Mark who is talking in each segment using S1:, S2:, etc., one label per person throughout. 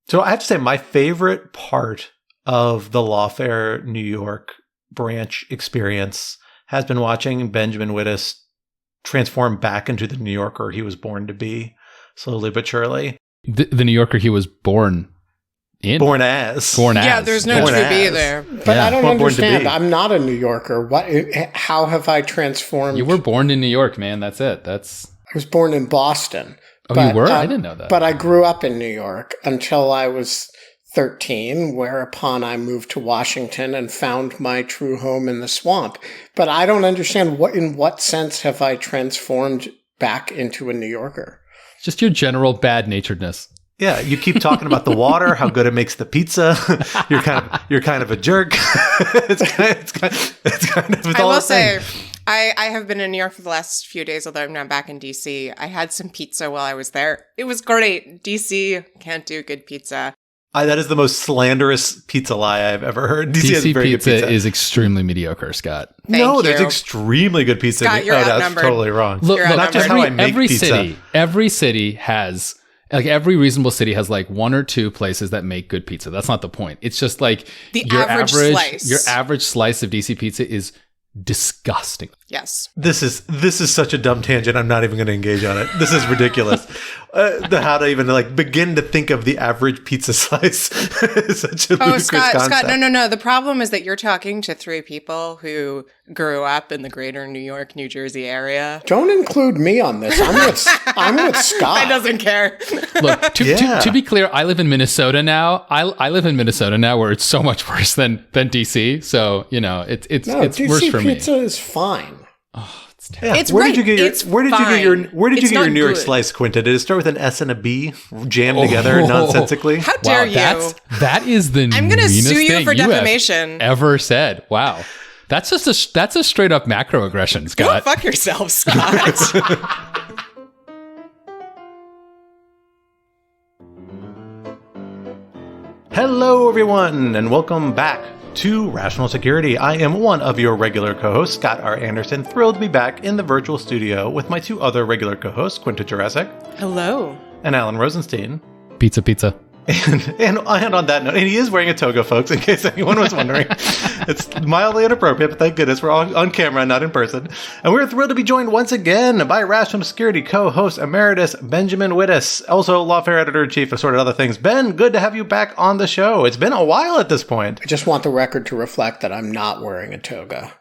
S1: So I have to say, my favorite part of the Lawfare New York branch experience has been watching Benjamin Wittes transform back into the New Yorker he was born to be, slowly but surely.
S2: The New Yorker he was born in?
S1: Born as.
S3: Yeah, there's no to be there.
S4: But I don't understand. I'm not a New Yorker. How have I transformed?
S2: You were born in New York, man. That's it. I
S4: was born in Boston.
S2: Oh, you were? I didn't know that.
S4: But I grew up in New York until I was 13, whereupon I moved to Washington and found my true home in the swamp. But I don't understand in what sense have I transformed back into a New Yorker?
S2: Just your general bad-naturedness.
S1: Yeah, you keep talking about the water, how good it makes the pizza. You're kind of a jerk. it's kind of.
S3: I will say, I have been in New York for the last few days, although I'm now back in DC. I had some pizza while I was there. It was great. DC can't do good pizza.
S1: That is the most slanderous pizza lie I've ever heard. DC has very
S2: pizza
S1: good pizza.
S2: Is extremely mediocre, Scott.
S1: There's extremely good pizza.
S3: Scott, you're outnumbered.
S1: That's totally wrong.
S2: Look,
S1: not just how I make pizza.
S2: Every city has, like every reasonable city has like one or two places that make good pizza. That's not the point. It's just like your average slice of DC pizza is disgusting.
S3: Yes.
S1: This is such a dumb tangent. I'm not even going to engage on it. This is ridiculous. How to even begin to think of the average pizza slice is such a ludicrous concept.
S3: Scott, no. The problem is that you're talking to three people who grew up in the greater New York, New Jersey area.
S4: Don't include me on this. I'm with Scott.
S3: I doesn't care.
S2: Look, to be clear, I live in Minnesota now. I live in Minnesota now, where it's so much worse than DC. So it's
S4: DC
S2: worse for me.
S4: Pizza is fine.
S2: Oh, it's terrible.
S1: Yeah.
S3: It's
S1: where
S3: great.
S1: did you get your New York
S3: good.
S1: slice, Quinta? Did it start with an S and a B jammed together nonsensically?
S3: How dare you?
S2: That is the
S3: I'm going to
S2: meanest
S3: sue you
S2: thing
S3: for
S2: you have
S3: defamation.
S2: ever said. Wow. That's a straight up macroaggression, Scott.
S3: Go fuck yourself, Scott.
S1: Hello, everyone, and welcome back to Rational Security. I am one of your regular co-hosts, Scott R. Anderson, thrilled to be back in the virtual studio with my two other regular co-hosts, Quinta Jurasek.
S3: Hello.
S1: And Alan Rosenstein.
S2: Pizza.
S1: And on that note, and he is wearing a toga, folks, in case anyone was wondering. It's mildly inappropriate, but thank goodness we're all on camera, not in person. And we're thrilled to be joined once again by Rational Security co-host emeritus Benjamin Wittes, also Lawfare editor-in-chief, assorted other things. Ben, good to have you back on the show. It's been a while at this point.
S4: I just want the record to reflect that I'm not wearing a toga.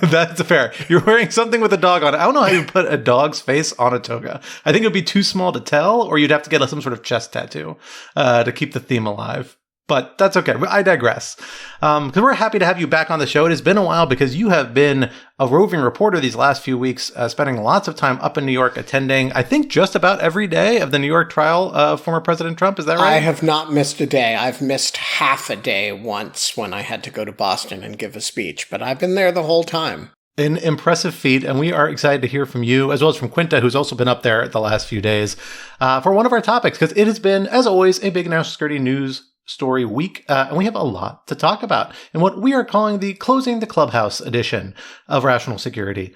S1: That's fair. You're wearing something with a dog on it. I don't know how you put a dog's face on a toga. I think it would be too small to tell, or you'd have to get some sort of chest tattoo to keep the theme alive. But that's okay. I digress. Because we're happy to have you back on the show. It has been a while because you have been a roving reporter these last few weeks, spending lots of time up in New York attending, I think, just about every day of the New York trial of former President Trump. Is that right?
S4: I have not missed a day. I've missed half a day once when I had to go to Boston and give a speech, but I've been there the whole time.
S1: An impressive feat, and we are excited to hear from you, as well as from Quinta, who's also been up there the last few days, for one of our topics, because it has been, as always, a big national security news story week, and we have a lot to talk about in what we are calling the Closing the Clubhouse edition of Rational Security.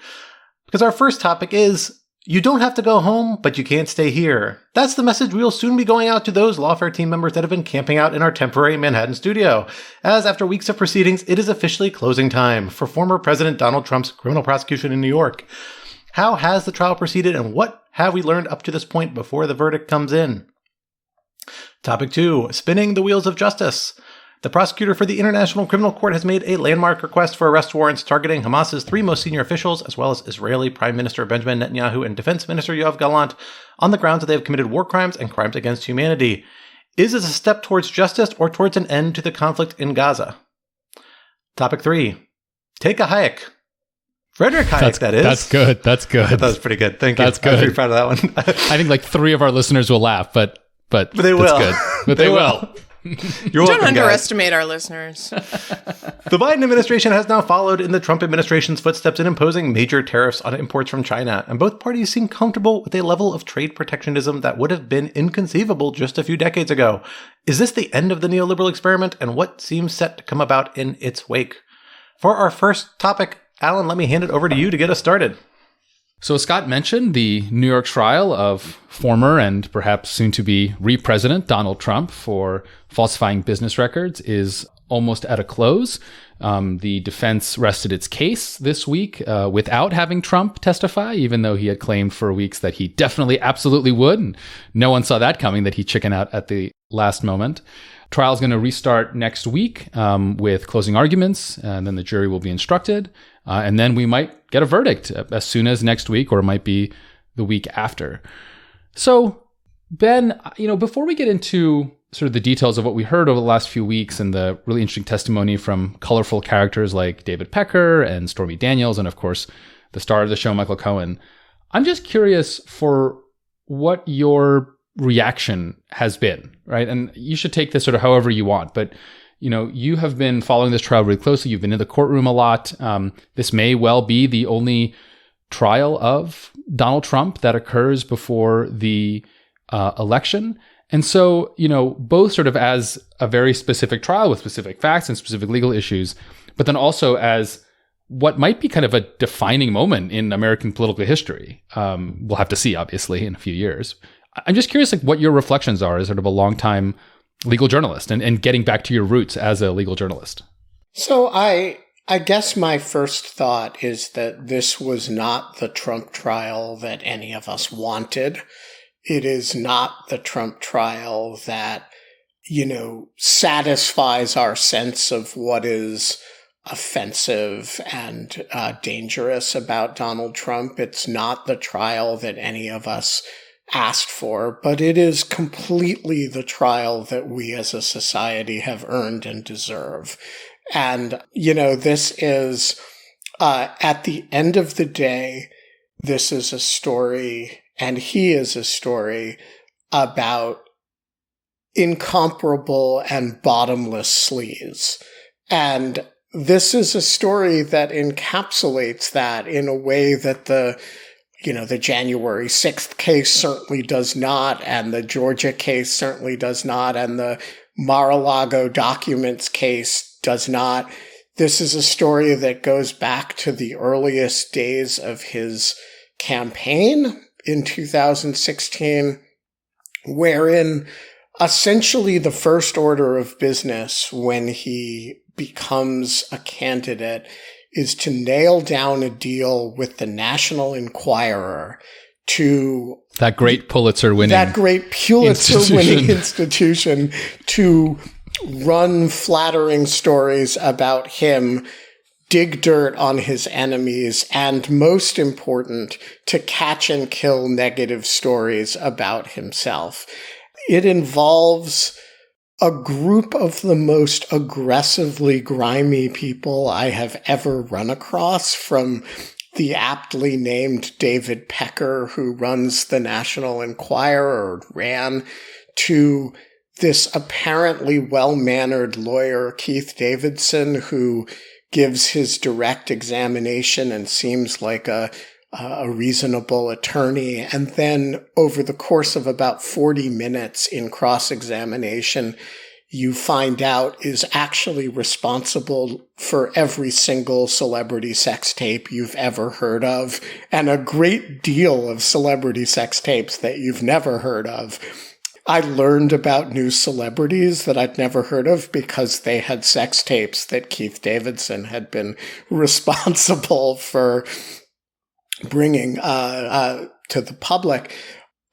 S1: Because our first topic is, you don't have to go home, but you can't stay here. That's the message we'll soon be going out to those Lawfare team members that have been camping out in our temporary Manhattan studio, as after weeks of proceedings, it is officially closing time for former President Donald Trump's criminal prosecution in New York. How has the trial proceeded, and what have we learned up to this point before the verdict comes in? Topic 2, spinning the wheels of justice. The prosecutor for the International Criminal Court has made a landmark request for arrest warrants targeting Hamas's three most senior officials, as well as Israeli Prime Minister Benjamin Netanyahu and Defense Minister Yoav Gallant, on the grounds that they have committed war crimes and crimes against humanity. Is this a step towards justice or towards an end to the conflict in Gaza? Topic 3, take a hike. Frederick Hayek, that is.
S2: That's good.
S1: That was pretty good. Thank you.
S2: That's good.
S1: I'm pretty proud of that one.
S2: I think like 3 of our listeners will laugh, but
S1: they will.
S2: Good. But they will.
S1: You're welcome,
S3: Don't underestimate our listeners.
S1: The Biden administration has now followed in the Trump administration's footsteps in imposing major tariffs on imports from China, and both parties seem comfortable with a level of trade protectionism that would have been inconceivable just a few decades ago. Is this the end of the neoliberal experiment, and what seems set to come about in its wake? For our first topic, Alan, let me hand it over to you to get us started.
S2: So as Scott mentioned, the New York trial of former and perhaps soon-to-be re-president Donald Trump for falsifying business records is almost at a close. The defense rested its case this week without having Trump testify, even though he had claimed for weeks that he definitely, absolutely would. And no one saw that coming, that he chickened out at the last moment. Trial is going to restart next week with closing arguments, and then the jury will be instructed. And then we might get a verdict as soon as next week, or it might be the week after. So, Ben, before we get into sort of the details of what we heard over the last few weeks and the really interesting testimony from colorful characters like David Pecker and Stormy Daniels, and of course, the star of the show, Michael Cohen, I'm just curious for what your reaction has been, right? And you should take this sort of however you want, but you have been following this trial really closely. You've been in the courtroom a lot. This may well be the only trial of Donald Trump that occurs before the election. And so, both sort of as a very specific trial with specific facts and specific legal issues, but then also as what might be kind of a defining moment in American political history. We'll have to see, obviously, in a few years. I'm just curious, what your reflections are as sort of a longtime legal journalist and getting back to your roots as a legal journalist.
S4: So I guess my first thought is that this was not the Trump trial that any of us wanted. It is not the Trump trial that, satisfies our sense of what is offensive and dangerous about Donald Trump. It's not the trial that any of us asked for, but it is completely the trial that we as a society have earned and deserve. And, this is, at the end of the day, this is a story, and he is a story about incomparable and bottomless sleaze. And this is a story that encapsulates that in a way that the January 6th case certainly does not, and the Georgia case certainly does not, and the Mar-a-Lago documents case does not. This is a story that goes back to the earliest days of his campaign in 2016, wherein essentially the first order of business when he becomes a candidate is to nail down a deal with the National Enquirer to
S2: that great Pulitzer-winning
S4: institution to run flattering stories about him, dig dirt on his enemies, and most important, to catch and kill negative stories about himself. It involves a group of the most aggressively grimy people I have ever run across, from the aptly named David Pecker, who runs the National Enquirer, or ran, to this apparently well-mannered lawyer, Keith Davidson, who gives his direct examination and seems like a reasonable attorney. And then over the course of about 40 minutes in cross-examination, you find out is actually responsible for every single celebrity sex tape you've ever heard of, and a great deal of celebrity sex tapes that you've never heard of. I learned about new celebrities that I'd never heard of because they had sex tapes that Keith Davidson had been responsible for bringing to the public.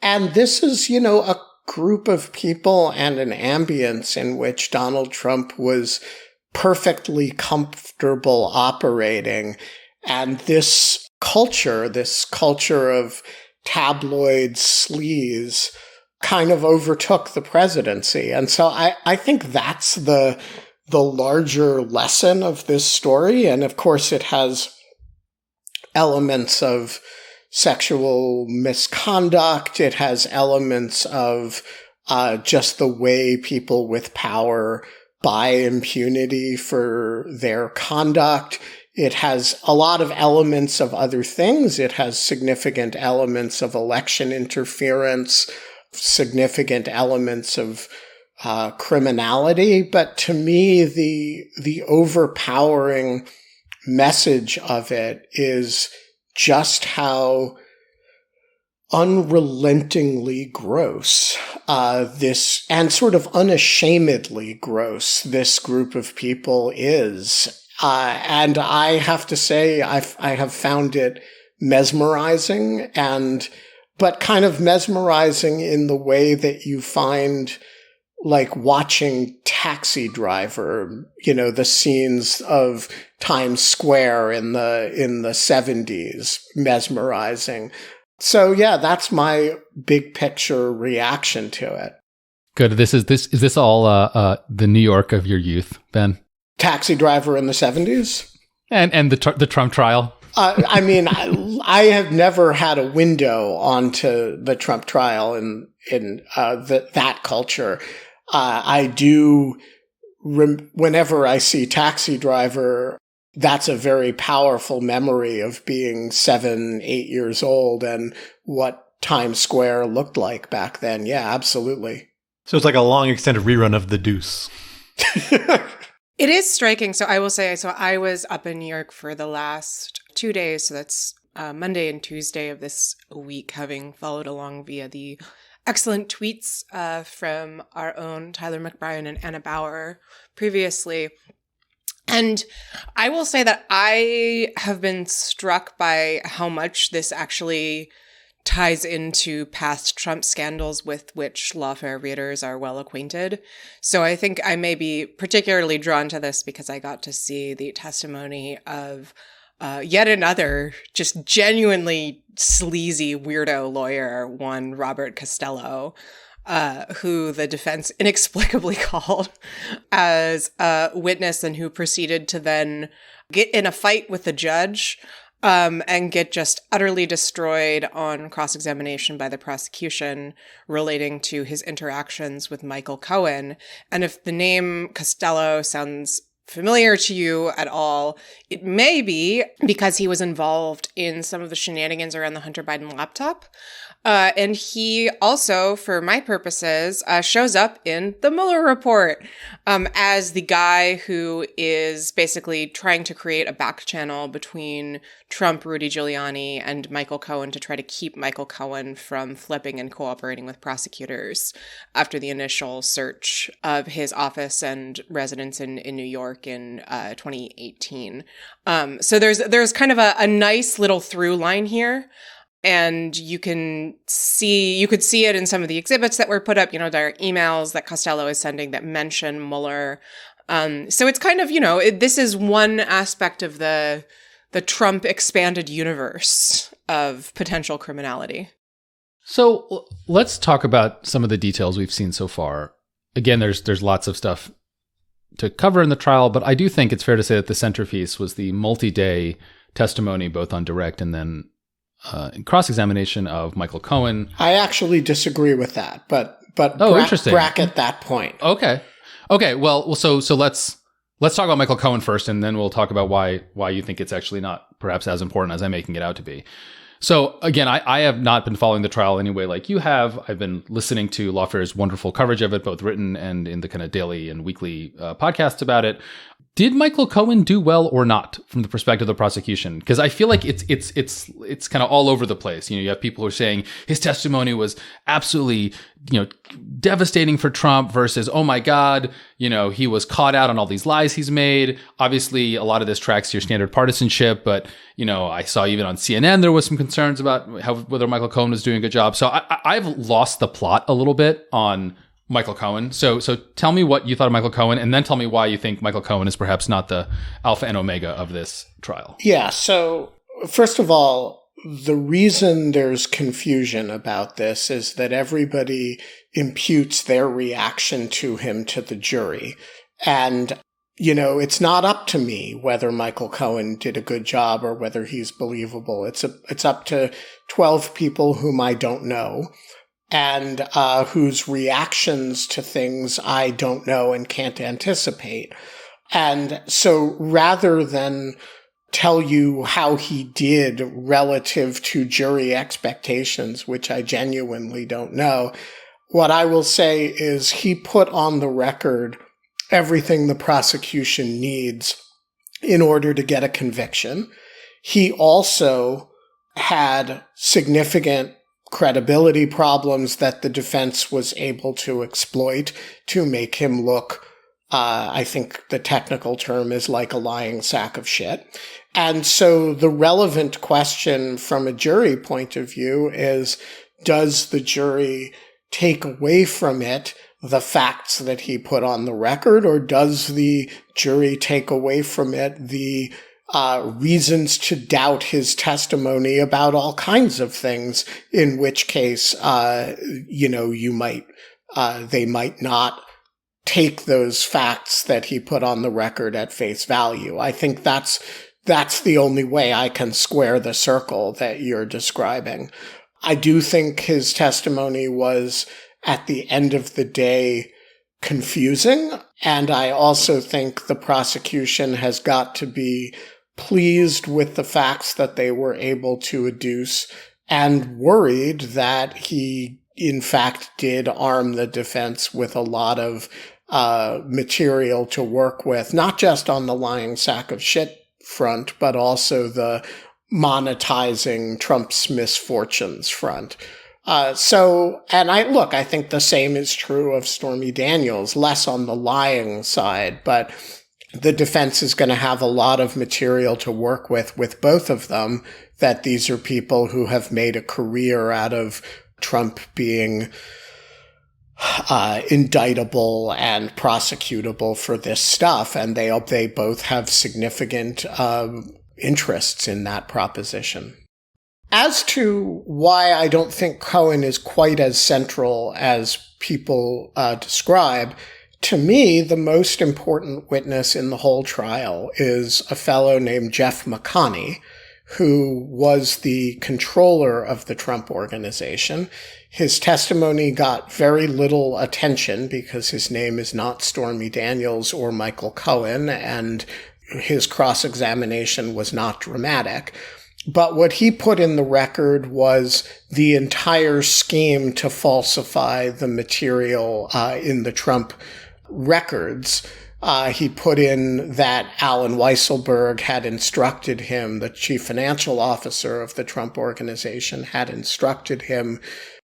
S4: And this is, a group of people and an ambience in which Donald Trump was perfectly comfortable operating. And this culture of tabloid sleaze kind of overtook the presidency. And so I think that's the larger lesson of this story. And of course, it has elements of sexual misconduct. It has elements of just the way people with power buy impunity for their conduct. It has a lot of elements of other things. It has significant elements of election interference, significant elements of criminality. But to me, the overpowering message of it is just how unrelentingly gross this, and sort of unashamedly gross, this group of people is. And I have to say, I have found it mesmerizing, but kind of mesmerizing in the way that you find like watching Taxi Driver, the scenes of Times Square in the 70s, mesmerizing. So yeah, that's my big picture reaction to it.
S2: Good. Is this all the New York of your youth, Ben?
S4: Taxi Driver in the 70s?
S2: And the Trump trial?
S4: I mean, I have never had a window onto the Trump trial in that culture. I do, whenever I see Taxi Driver, that's a very powerful memory of being 7, 8 years old and what Times Square looked like back then. Yeah, absolutely.
S1: So it's like a long extended rerun of The Deuce.
S3: It is striking. So I will say, I was up in New York for the last 2 days. So that's Monday and Tuesday of this week, having followed along via the excellent tweets from our own Tyler McBrien and Anna Bauer previously. And I will say that I have been struck by how much this actually ties into past Trump scandals with which lawfare readers are well acquainted. So I think I may be particularly drawn to this because I got to see the testimony of yet another just genuinely sleazy weirdo lawyer, one Robert Costello, who the defense inexplicably called as a witness and who proceeded to then get in a fight with the judge and get just utterly destroyed on cross-examination by the prosecution relating to his interactions with Michael Cohen. And if the name Costello sounds familiar to you at all, it may be because he was involved in some of the shenanigans around the Hunter Biden laptop. And he also, for my purposes, shows up in the Mueller report as the guy who is basically trying to create a back channel between Trump, Rudy Giuliani, and Michael Cohen to try to keep Michael Cohen from flipping and cooperating with prosecutors after the initial search of his office and residence in New York in 2018. So there's kind of a nice little through line here. And you could see it in some of the exhibits that were put up, there are emails that Costello is sending that mention Mueller. So it's kind of, this is one aspect of the Trump expanded universe of potential criminality.
S2: So let's talk about some of the details we've seen so far. Again, there's lots of stuff to cover in the trial, but I do think it's fair to say that the centerpiece was the multi-day testimony, both on direct and then cross-examination of Michael Cohen.
S4: I actually disagree with that, but
S2: interesting.
S4: Bracket that point.
S2: Okay. Well, so let's talk about Michael Cohen first, and then we'll talk about why you think it's actually not perhaps as important as I'm making it out to be. So again, I have not been following the trial anyway like you have. I've been listening to Lawfare's wonderful coverage of it, both written and in the kind of daily and weekly podcasts about it. Did Michael Cohen do well or not from the perspective of the prosecution? Because I feel like it's kind of all over the place. You have people who are saying his testimony was absolutely, devastating for Trump versus, oh my God, he was caught out on all these lies he's made. Obviously, a lot of this tracks to your standard partisanship, but I saw even on CNN there was some concerns about whether Michael Cohen was doing a good job. So I've lost the plot a little bit on Michael Cohen. So tell me what you thought of Michael Cohen, and then tell me why you think Michael Cohen is perhaps not the alpha and omega of this trial.
S4: Yeah. So first of all, the reason there's confusion about this is that everybody imputes their reaction to him to the jury. And, it's not up to me whether Michael Cohen did a good job or whether he's believable. It's up to 12 people whom I don't know, and whose reactions to things I don't know and can't anticipate. And so rather than tell you how he did relative to jury expectations, which I genuinely don't know, what I will say is he put on the record everything the prosecution needs in order to get a conviction. He also had significant credibility problems that the defense was able to exploit to make him look, I think the technical term is like a lying sack of shit. And so the relevant question from a jury point of view is, does the jury take away from it the facts that he put on the record, or does the jury take away from it the reasons to doubt his testimony about all kinds of things, in which case, they might not take those facts that he put on the record at face value. I think that's the only way I can square the circle that you're describing. I do think his testimony was, at the end of the day, confusing. And I also think the prosecution has got to be pleased with the facts that they were able to adduce and worried that he, in fact, did arm the defense with a lot of material to work with, not just on the lying sack of shit front, but also the monetizing Trump's misfortunes front. I think the same is true of Stormy Daniels, less on the lying side, but the defense is going to have a lot of material to work with both of them, that these are people who have made a career out of Trump being indictable and prosecutable for this stuff, and they both have significant interests in that proposition. As to why I don't think Cohen is quite as central as people describe, to me, the most important witness in the whole trial is a fellow named Jeff McConney, who was the controller of the Trump Organization. His testimony got very little attention because his name is not Stormy Daniels or Michael Cohen, and his cross-examination was not dramatic. But what he put in the record was the entire scheme to falsify the material in the Trump records. He put in that Alan Weisselberg had instructed him, the chief financial officer of the Trump Organization, had instructed him,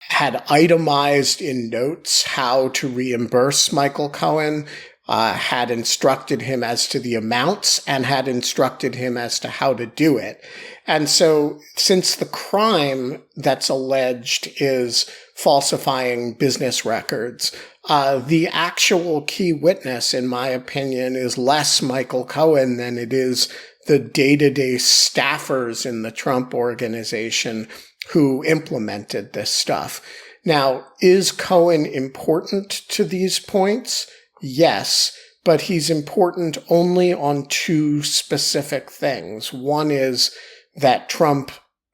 S4: had itemized in notes how to reimburse Michael Cohen, had instructed him as to the amounts, and had instructed him as to how to do it. And so, since the crime that's alleged is falsifying business records, the actual key witness, in my opinion, is less Michael Cohen than it is the day-to-day staffers in the Trump Organization who implemented this stuff. Now, is Cohen important to these points? Yes, but he's important only on two specific things. One is that Trump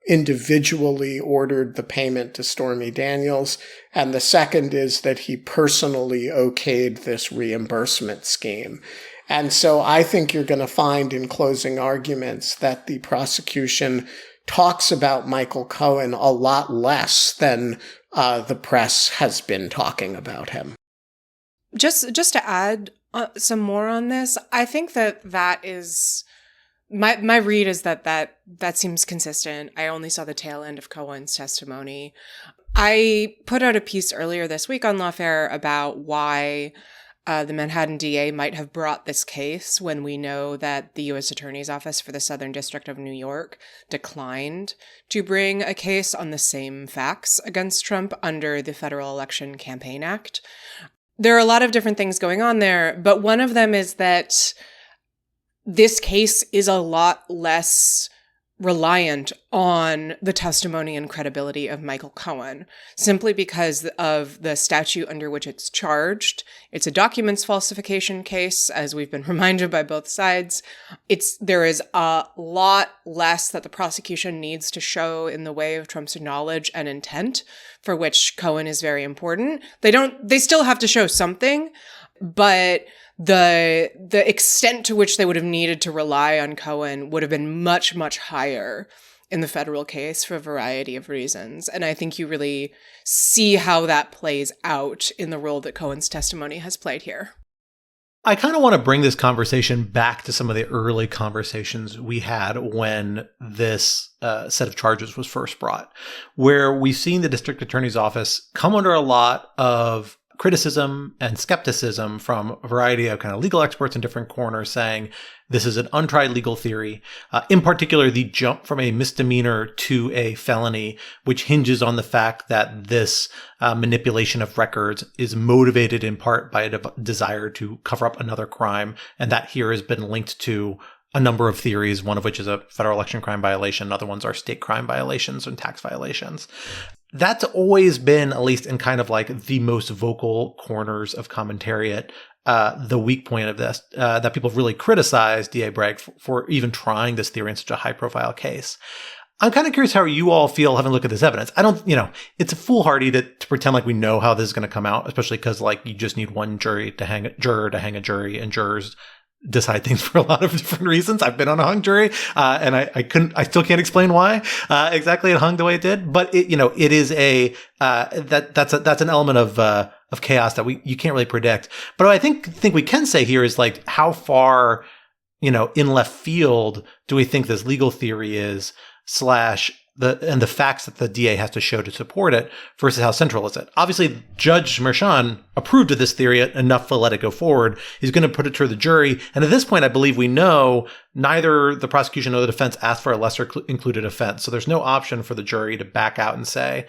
S4: individually ordered the payment to Stormy Daniels, and the second is that he personally okayed this reimbursement scheme. And so I think you're going to find in closing arguments that the prosecution talks about Michael Cohen a lot less than the press has been talking about him.
S3: Just to add some more on this, I think that is my read is that seems consistent. I only saw the tail end of Cohen's testimony. I put out a piece earlier this week on Lawfare about why the Manhattan DA might have brought this case when we know that the U.S. Attorney's Office for the Southern District of New York declined to bring a case on the same facts against Trump under the Federal Election Campaign Act. There are a lot of different things going on there, but one of them is that this case is a lot less reliant on the testimony and credibility of Michael Cohen, simply because of the statute under which it's charged. It's a documents falsification case, as we've been reminded by both sides. There is a lot less that the prosecution needs to show in the way of Trump's knowledge and intent, for which Cohen is very important. They still have to show something, but the extent to which they would have needed to rely on Cohen would have been much, much higher in the federal case for a variety of reasons. And I think you really see how that plays out in the role that Cohen's testimony has played here.
S1: I kind of want to bring this conversation back to some of the early conversations we had when this set of charges was first brought, where we've seen the district attorney's office come under a lot of criticism and skepticism from a variety of kind of legal experts in different corners saying this is an untried legal theory. In particular, the jump from a misdemeanor to a felony, which hinges on the fact that this manipulation of records is motivated in part by a desire to cover up another crime. And that here has been linked to a number of theories, one of which is a federal election crime violation. Other ones are state crime violations and tax violations. That's always been, at least in kind of like the most vocal corners of commentariat, the weak point of this, that people have really criticized DA Bragg for even trying this theory in such a high profile case. I'm kind of curious how you all feel having a look at this evidence. I don't, it's foolhardy to pretend like we know how this is going to come out, especially because like you just need one juror to hang a jury, and jurors decide things for a lot of different reasons. I've been on a hung jury, and I still can't explain why exactly it hung the way it did. But it is that's an element of chaos that you can't really predict. But what I think we can say here is like how far, in left field do we think this legal theory is / the facts that the DA has to show to support it versus how central is it. Obviously, Judge Merchan approved of this theory enough to let it go forward. He's going to put it to the jury. And at this point, I believe we know neither the prosecution nor the defense asked for a lesser included offense. So there's no option for the jury to back out and say,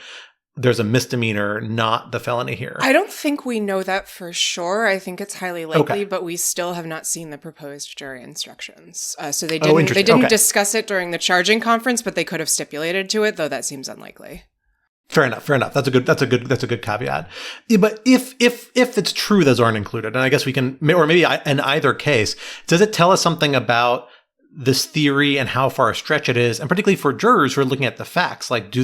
S1: there's a misdemeanor, not the felony here.
S3: I don't think we know that for sure. I think it's highly likely, but we still have not seen the proposed jury instructions. So they didn't discuss it during the charging conference, but they could have stipulated to it, though that seems unlikely.
S1: Fair enough. That's a good caveat. Yeah, but if it's true those aren't included, and I guess we can, or maybe in either case, does it tell us something about this theory and how far a stretch it is, and particularly for jurors who are looking at the facts? Like, do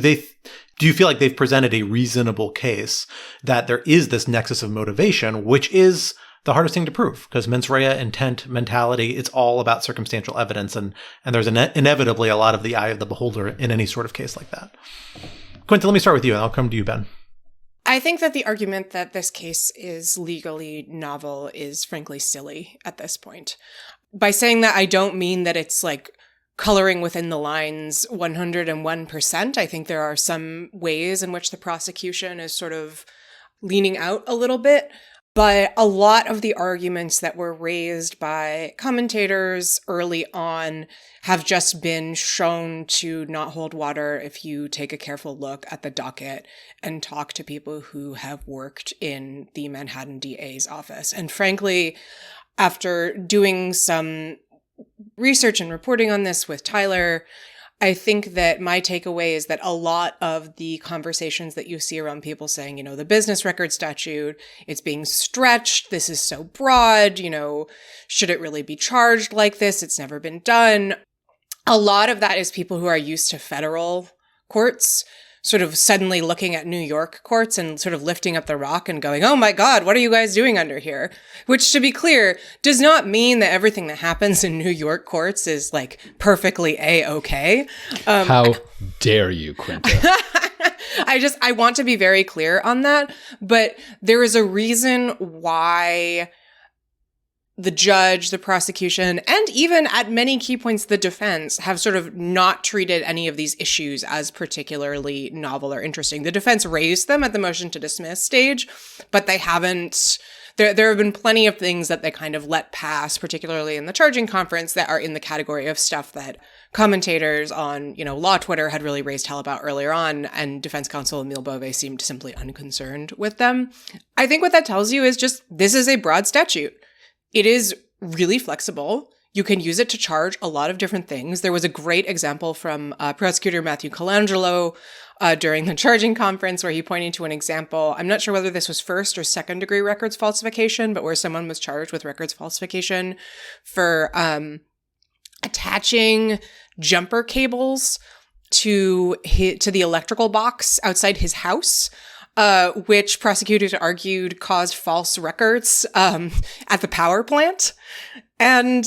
S1: you feel like they've presented a reasonable case that there is this nexus of motivation, which is the hardest thing to prove? Because mens rea, intent, mentality, it's all about circumstantial evidence, and there's inevitably a lot of the eye of the beholder in any sort of case like that. Quinta, let me start with you, and I'll come to you, Ben.
S3: I think that the argument that this case is legally novel is frankly silly at this point. By saying that, I don't mean that it's like coloring within the lines 101%. I think there are some ways in which the prosecution is sort of leaning out a little bit. But a lot of the arguments that were raised by commentators early on have just been shown to not hold water if you take a careful look at the docket and talk to people who have worked in the Manhattan DA's office. And frankly, after doing some research and reporting on this with Tyler, I think that my takeaway is that a lot of the conversations that you see around people saying, the business record statute, it's being stretched. This is so broad. Should it really be charged like this? It's never been done. A lot of that is people who are used to federal courts sort of suddenly looking at New York courts and sort of lifting up the rock and going, oh my God, what are you guys doing under here? Which, to be clear, does not mean that everything that happens in New York courts is like perfectly A-okay.
S2: How dare you, Quinta?
S3: I want to be very clear on that, but there is a reason why the judge, the prosecution, and even at many key points, the defense have sort of not treated any of these issues as particularly novel or interesting. The defense raised them at the motion to dismiss stage, but they haven't. There have been plenty of things that they kind of let pass, particularly in the charging conference, that are in the category of stuff that commentators on, law Twitter had really raised hell about earlier on, and defense counsel Emile Bove seemed simply unconcerned with them. I think what that tells you is just this is a broad statute. It is really flexible. You can use it to charge a lot of different things. There was a great example from prosecutor Matthew Colangelo during the charging conference where he pointed to an example. I'm not sure whether this was first or second degree records falsification, but where someone was charged with records falsification for attaching jumper cables to the electrical box outside his house. Which prosecutors argued caused false records at the power plant. And,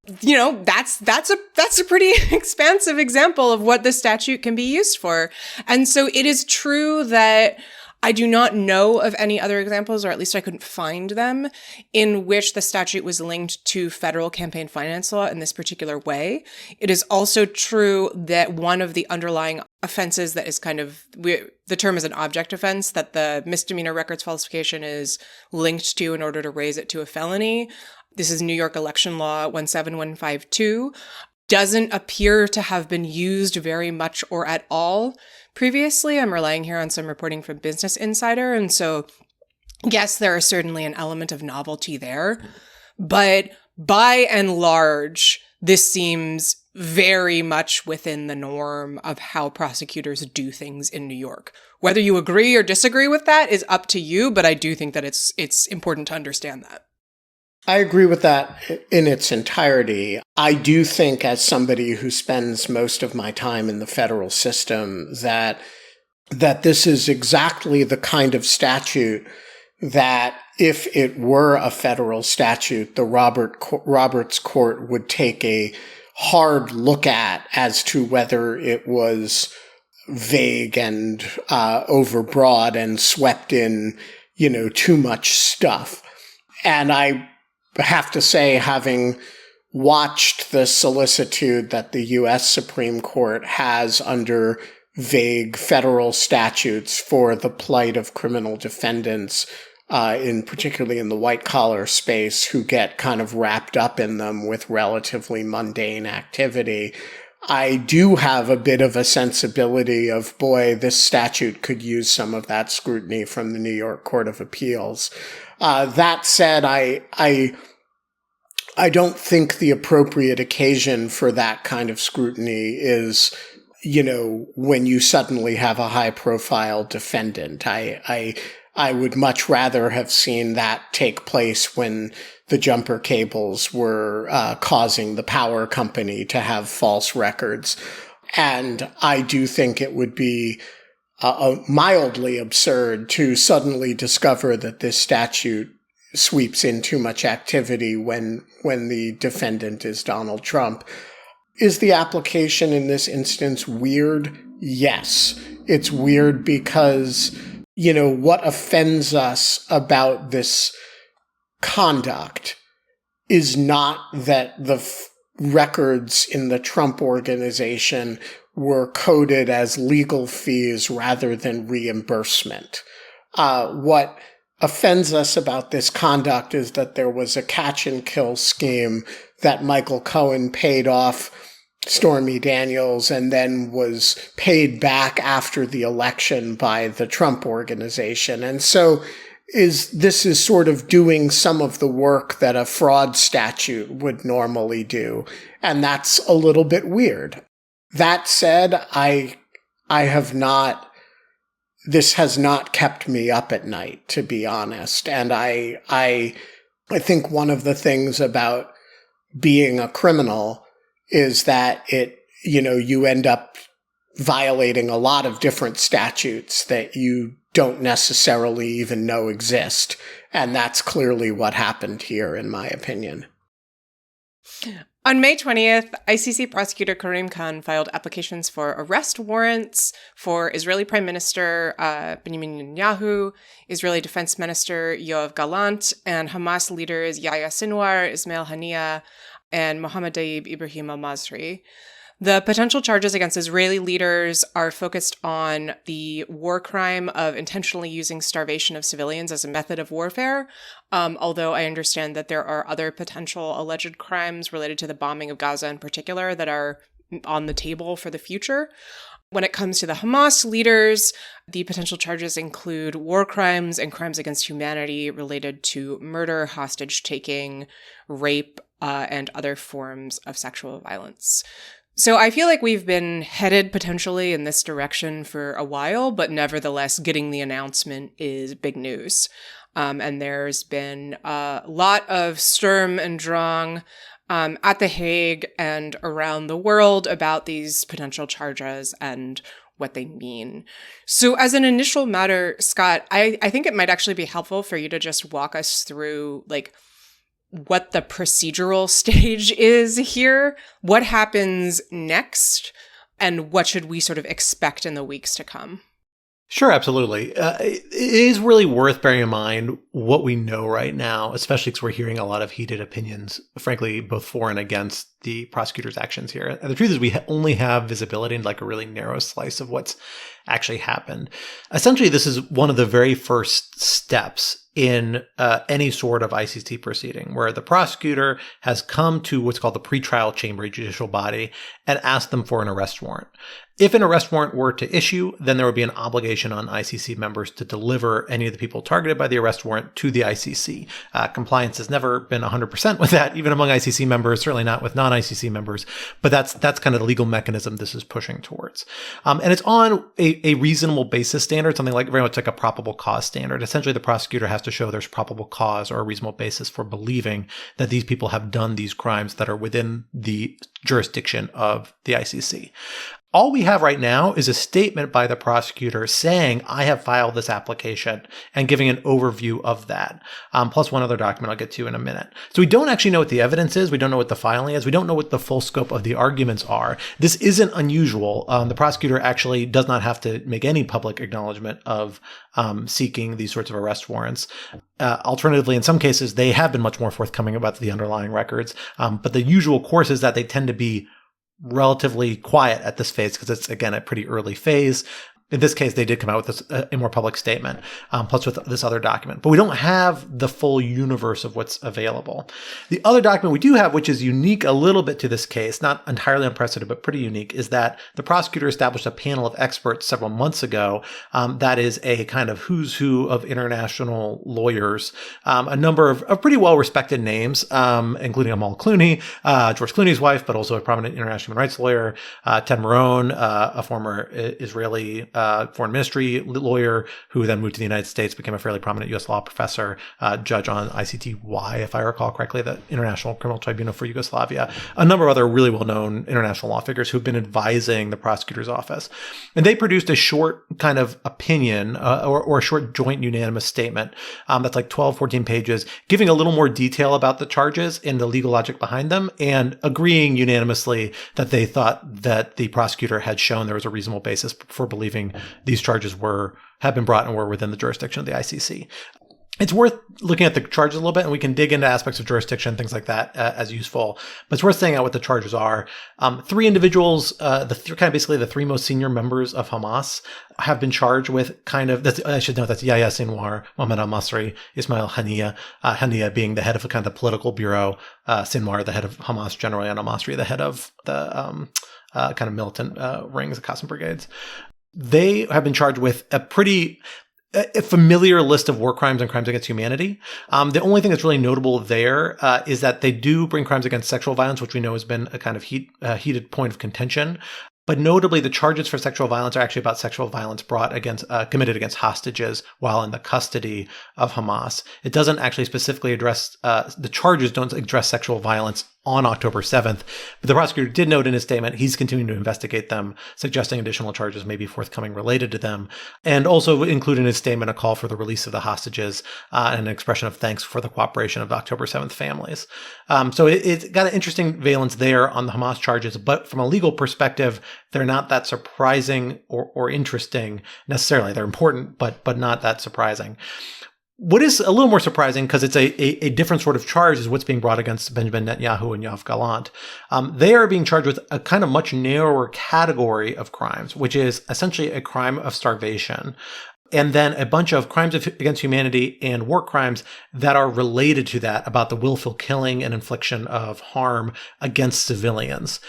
S3: that's a pretty expansive example of what the statute can be used for. And so it is true that I do not know of any other examples, or at least I couldn't find them, in which the statute was linked to federal campaign finance law in this particular way. It is also true that one of the underlying offenses that is the term is an object offense, that the misdemeanor records falsification is linked to in order to raise it to a felony. This is New York election law 17152. Doesn't appear to have been used very much or at all previously. I'm relying here on some reporting from Business Insider. And so, yes, there is certainly an element of novelty there. But by and large, this seems very much within the norm of how prosecutors do things in New York. Whether you agree or disagree with that is up to you, but I do think that it's important to understand that.
S4: I agree with that in its entirety. I do think, as somebody who spends most of my time in the federal system, that this is exactly the kind of statute that, if it were a federal statute, the Roberts Court would take a hard look at as to whether it was vague and overbroad and swept in, too much stuff. And I have to say, having watched the solicitude that the U.S. Supreme Court has under vague federal statutes for the plight of criminal defendants, particularly in the white-collar space, who get kind of wrapped up in them with relatively mundane activity, I do have a bit of a sensibility of, boy, this statute could use some of that scrutiny from the New York Court of Appeals. That said, I don't think the appropriate occasion for that kind of scrutiny is, when you suddenly have a high-profile defendant. I would much rather have seen that take place when the jumper cables were causing the power company to have false records. And I do think it would be mildly absurd to suddenly discover that this statute sweeps in too much activity when the defendant is Donald Trump. Is the application in this instance weird? Yes. It's weird because, what offends us about this conduct is not that the records in the Trump organization were coded as legal fees rather than reimbursement. What offends us about this conduct is that there was a catch and kill scheme that Michael Cohen paid off Stormy Daniels and then was paid back after the election by the Trump organization. And so this is sort of doing some of the work that a fraud statute would normally do. And that's a little bit weird. That said, this has not kept me up at night, to be honest. And I think one of the things about being a criminal is that you end up violating a lot of different statutes that you don't necessarily even know exist. And that's clearly what happened here, in my opinion.
S3: On May 20th, ICC prosecutor Karim Khan filed applications for arrest warrants for Israeli Prime Minister Benjamin Netanyahu, Israeli Defense Minister Yoav Gallant, and Hamas leaders Yahya Sinwar, Ismail Haniyeh, and Mohammed Daib Ibrahim al-Masri. The potential charges against Israeli leaders are focused on the war crime of intentionally using starvation of civilians as a method of warfare, although I understand that there are other potential alleged crimes related to the bombing of Gaza in particular that are on the table for the future. When it comes to the Hamas leaders, the potential charges include war crimes and crimes against humanity related to murder, hostage-taking, rape, and other forms of sexual violence. So I feel like we've been headed potentially in this direction for a while, but nevertheless, getting the announcement is big news. And there's been a lot of Sturm and Drang at The Hague and around the world about these potential charges and what they mean. So as an initial matter, Scott, I think it might actually be helpful for you to just walk us through, what the procedural stage is here, what happens next, and what should we sort of expect in the weeks to come?
S1: Sure, absolutely. It is really worth bearing in mind what we know right now, especially because we're hearing a lot of heated opinions, frankly, both for and against the prosecutor's actions here. And the truth is we only have visibility into like a really narrow slice of what's actually happened. Essentially, this is one of the very first steps in any sort of ICC proceeding where the prosecutor has come to what's called the pretrial chamber, a judicial body, and asked them for an arrest warrant. If an arrest warrant were to issue, then there would be an obligation on ICC members to deliver any of the people targeted by the arrest warrant to the ICC. Compliance has never been 100% with that, even among ICC members, certainly not with non-ICC members, but that's kind of the legal mechanism this is pushing towards. And it's on a reasonable basis standard, something like very much like a probable cause standard. Essentially, the prosecutor has to show there's probable cause or a reasonable basis for believing that these people have done these crimes that are within the jurisdiction of the ICC. All we have right now is a statement by the prosecutor saying, I have filed this application and giving an overview of that, plus one other document I'll get to in a minute. So we don't actually know what the evidence is. We don't know what the filing is. We don't know what the full scope of the arguments are. This isn't unusual. The prosecutor actually does not have to make any public acknowledgement of seeking these sorts of arrest warrants. Alternatively, in some cases, they have been much more forthcoming about the underlying records. But the usual course is that they tend to be relatively quiet at this phase because it's, again, a pretty early phase. In this case, they did come out with a more public statement, plus with this other document. But we don't have the full universe of what's available. The other document we do have, which is unique a little bit to this case, not entirely unprecedented, but pretty unique, is that the prosecutor established a panel of experts several months ago that is a kind of who's who of international lawyers, a number of pretty well-respected names, including Amal Clooney, George Clooney's wife, but also a prominent international human rights lawyer, Ted Marone, a former Israeli foreign ministry lawyer who then moved to the United States, became a fairly prominent U.S. law professor, judge on ICTY, if I recall correctly, the International Criminal Tribunal for Yugoslavia, a number of other really well-known international law figures who've been advising the prosecutor's office. And they produced a short kind of opinion or a short joint unanimous statement that's like 12, 14 pages, giving a little more detail about the charges and the legal logic behind them, and agreeing unanimously that they thought that the prosecutor had shown there was a reasonable basis for believing these charges have been brought and were within the jurisdiction of the ICC. It's worth looking at the charges a little bit, and we can dig into aspects of jurisdiction, things like that, as useful. But it's worth saying out what the charges are. Three individuals, basically the three most senior members of Hamas, have been charged with I should note that's Yahya Sinwar, Mohammed al-Masri, Ismail Haniyeh, Haniyeh being the head of kind of the political bureau, Sinwar, the head of Hamas generally, and al-Masri, the head of the kind of militant rings, the Qassam brigades. They have been charged with a familiar list of war crimes and crimes against humanity. The only thing that's really notable there is that they do bring crimes against sexual violence, which we know has been a kind of heated point of contention. But notably, the charges for sexual violence are actually about sexual violence committed against hostages while in the custody of Hamas. It doesn't actually specifically address, the charges don't address sexual violence on October 7th. But the prosecutor did note in his statement he's continuing to investigate them, suggesting additional charges may be forthcoming related to them, and also include in his statement a call for the release of the hostages and an expression of thanks for the cooperation of the October 7th families. So it's got an interesting valence there on the Hamas charges, but from a legal perspective, they're not that surprising or interesting necessarily. They're important, but not that surprising. What is a little more surprising, because it's a different sort of charge, is what's being brought against Benjamin Netanyahu and Yoav Gallant. They are being charged with a kind of much narrower category of crimes, which is essentially a crime of starvation, and then a bunch of crimes against humanity and war crimes that are related to that, about the willful killing and infliction of harm against civilians.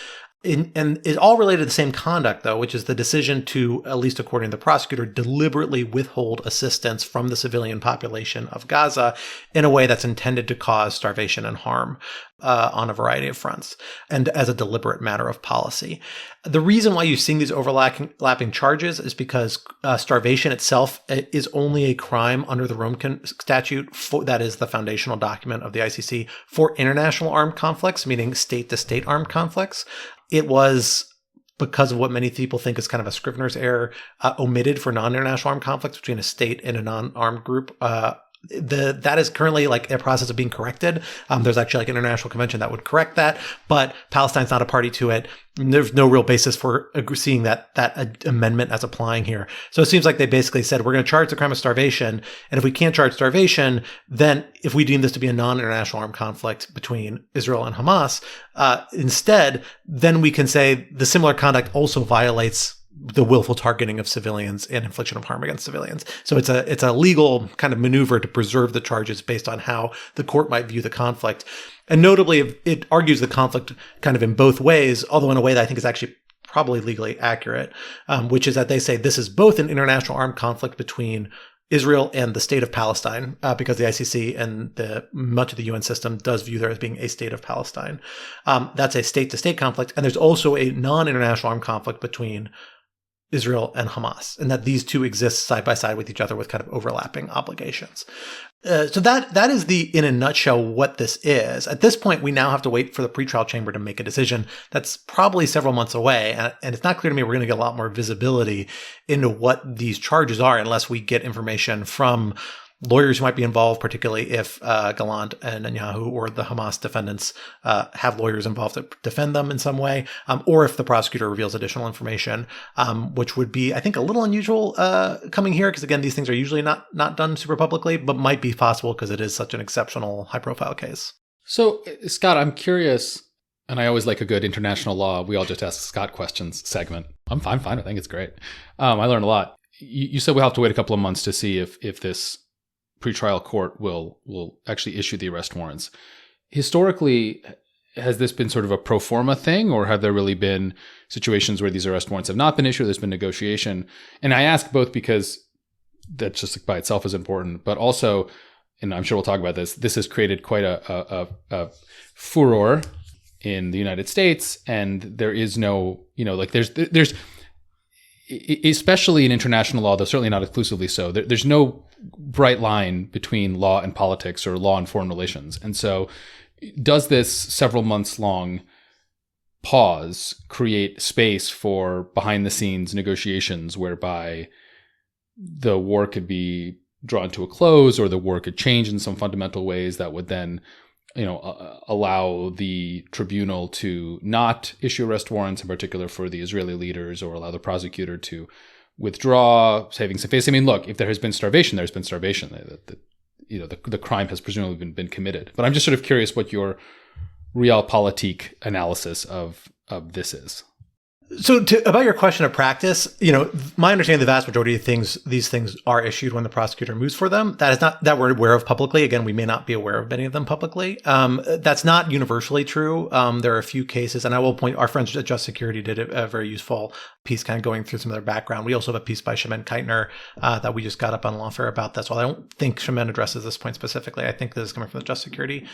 S1: And it's all related to the same conduct, though, which is the decision to, at least according to the prosecutor, deliberately withhold assistance from the civilian population of Gaza in a way that's intended to cause starvation and harm on a variety of fronts, and as a deliberate matter of policy. The reason why you're seeing these overlapping charges is because starvation itself is only a crime under the Rome Statute, that is the foundational document of the ICC, for international armed conflicts, meaning state-to-state armed conflicts. It was, because of what many people think is kind of a Scrivener's error, omitted for non-international armed conflicts between a state and a non-armed group that is currently like a process of being corrected. There's actually like an international convention that would correct that, but Palestine's not a party to it. There's no real basis for seeing that amendment as applying here. So it seems like they basically said, we're going to charge the crime of starvation. And if we can't charge starvation, then if we deem this to be a non-international armed conflict between Israel and Hamas, instead, then we can say the similar conduct also violates the willful targeting of civilians and infliction of harm against civilians. So it's a legal kind of maneuver to preserve the charges based on how the court might view the conflict. And notably, it argues the conflict kind of in both ways, although in a way that I think is actually probably legally accurate, which is that they say this is both an international armed conflict between Israel and the state of Palestine, because the ICC and much of the UN system does view there as being a state of Palestine. That's a state-to-state conflict. And there's also a non-international armed conflict between Israel and Hamas, and that these two exist side by side with each other with kind of overlapping obligations. So that is in a nutshell what this is. At this point, we now have to wait for the pretrial chamber to make a decision. That's probably several months away, and it's not clear to me we're going to get a lot more visibility into what these charges are unless we get information from lawyers who might be involved, particularly if Gallant and Netanyahu or the Hamas defendants have lawyers involved to defend them in some way, or if the prosecutor reveals additional information, which would be, I think, a little unusual coming here, because again, these things are usually not done super publicly, but might be possible because it is such an exceptional, high-profile case.
S2: So, Scott, I'm curious, and I always like a good international law, we all just ask Scott questions segment. I'm fine. I think it's great. I learned a lot. You said we'll have to wait a couple of months to see if this pretrial court will actually issue the arrest warrants. Historically, has this been sort of a pro forma thing, or have there really been situations where these arrest warrants have not been issued? There's been negotiation. And I ask both because that just by itself is important, but also, and I'm sure we'll talk about this has created quite a furor in the United States, and there is no, there's especially in international law, though certainly not exclusively so, there's no bright line between law and politics or law and foreign relations. And so does this several months long pause create space for behind the scenes negotiations whereby the war could be drawn to a close, or the war could change in some fundamental ways that would then allow the tribunal to not issue arrest warrants, in particular for the Israeli leaders, or allow the prosecutor to withdraw, saving some face? I mean, look, if there has been starvation, there's been starvation. The crime has presumably been committed. But I'm just sort of curious what your realpolitik analysis of this is.
S1: So about your question of practice, my understanding, the vast majority of these things are issued when the prosecutor moves for them. That is not that we're aware of publicly. Again, we may not be aware of many of them publicly. That's not universally true. There are a few cases, and I will point, our friends at Just Security did a very useful piece kind of going through some of their background. We also have a piece by Shemin Keitner that we just got up on Lawfare about that. So I don't think Shemin addresses this point specifically. I think this is coming from the Just Security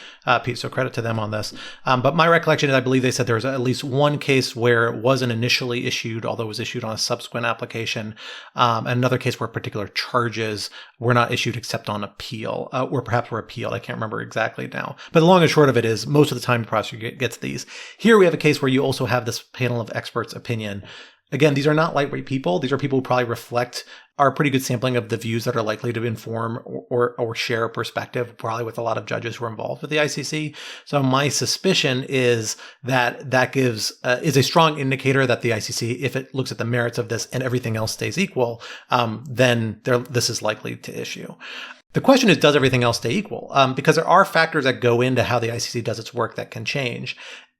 S1: piece, so credit to them on this. But my recollection is I believe they said there was at least one case where it wasn't initially issued, although it was issued on a subsequent application. Another case where particular charges were not issued except on appeal, or perhaps were appealed. I can't remember exactly now. But the long and short of it is most of the time the prosecutor gets these. Here we have a case where you also have this panel of experts' opinion. Again, these are not lightweight people. These are people who probably are a pretty good sampling of the views that are likely to inform or share a perspective, probably with a lot of judges who are involved with the ICC. So my suspicion is that is a strong indicator that the ICC, if it looks at the merits of this and everything else stays equal, then this is likely to issue. The question is, does everything else stay equal? Because there are factors that go into how the ICC does its work that can change.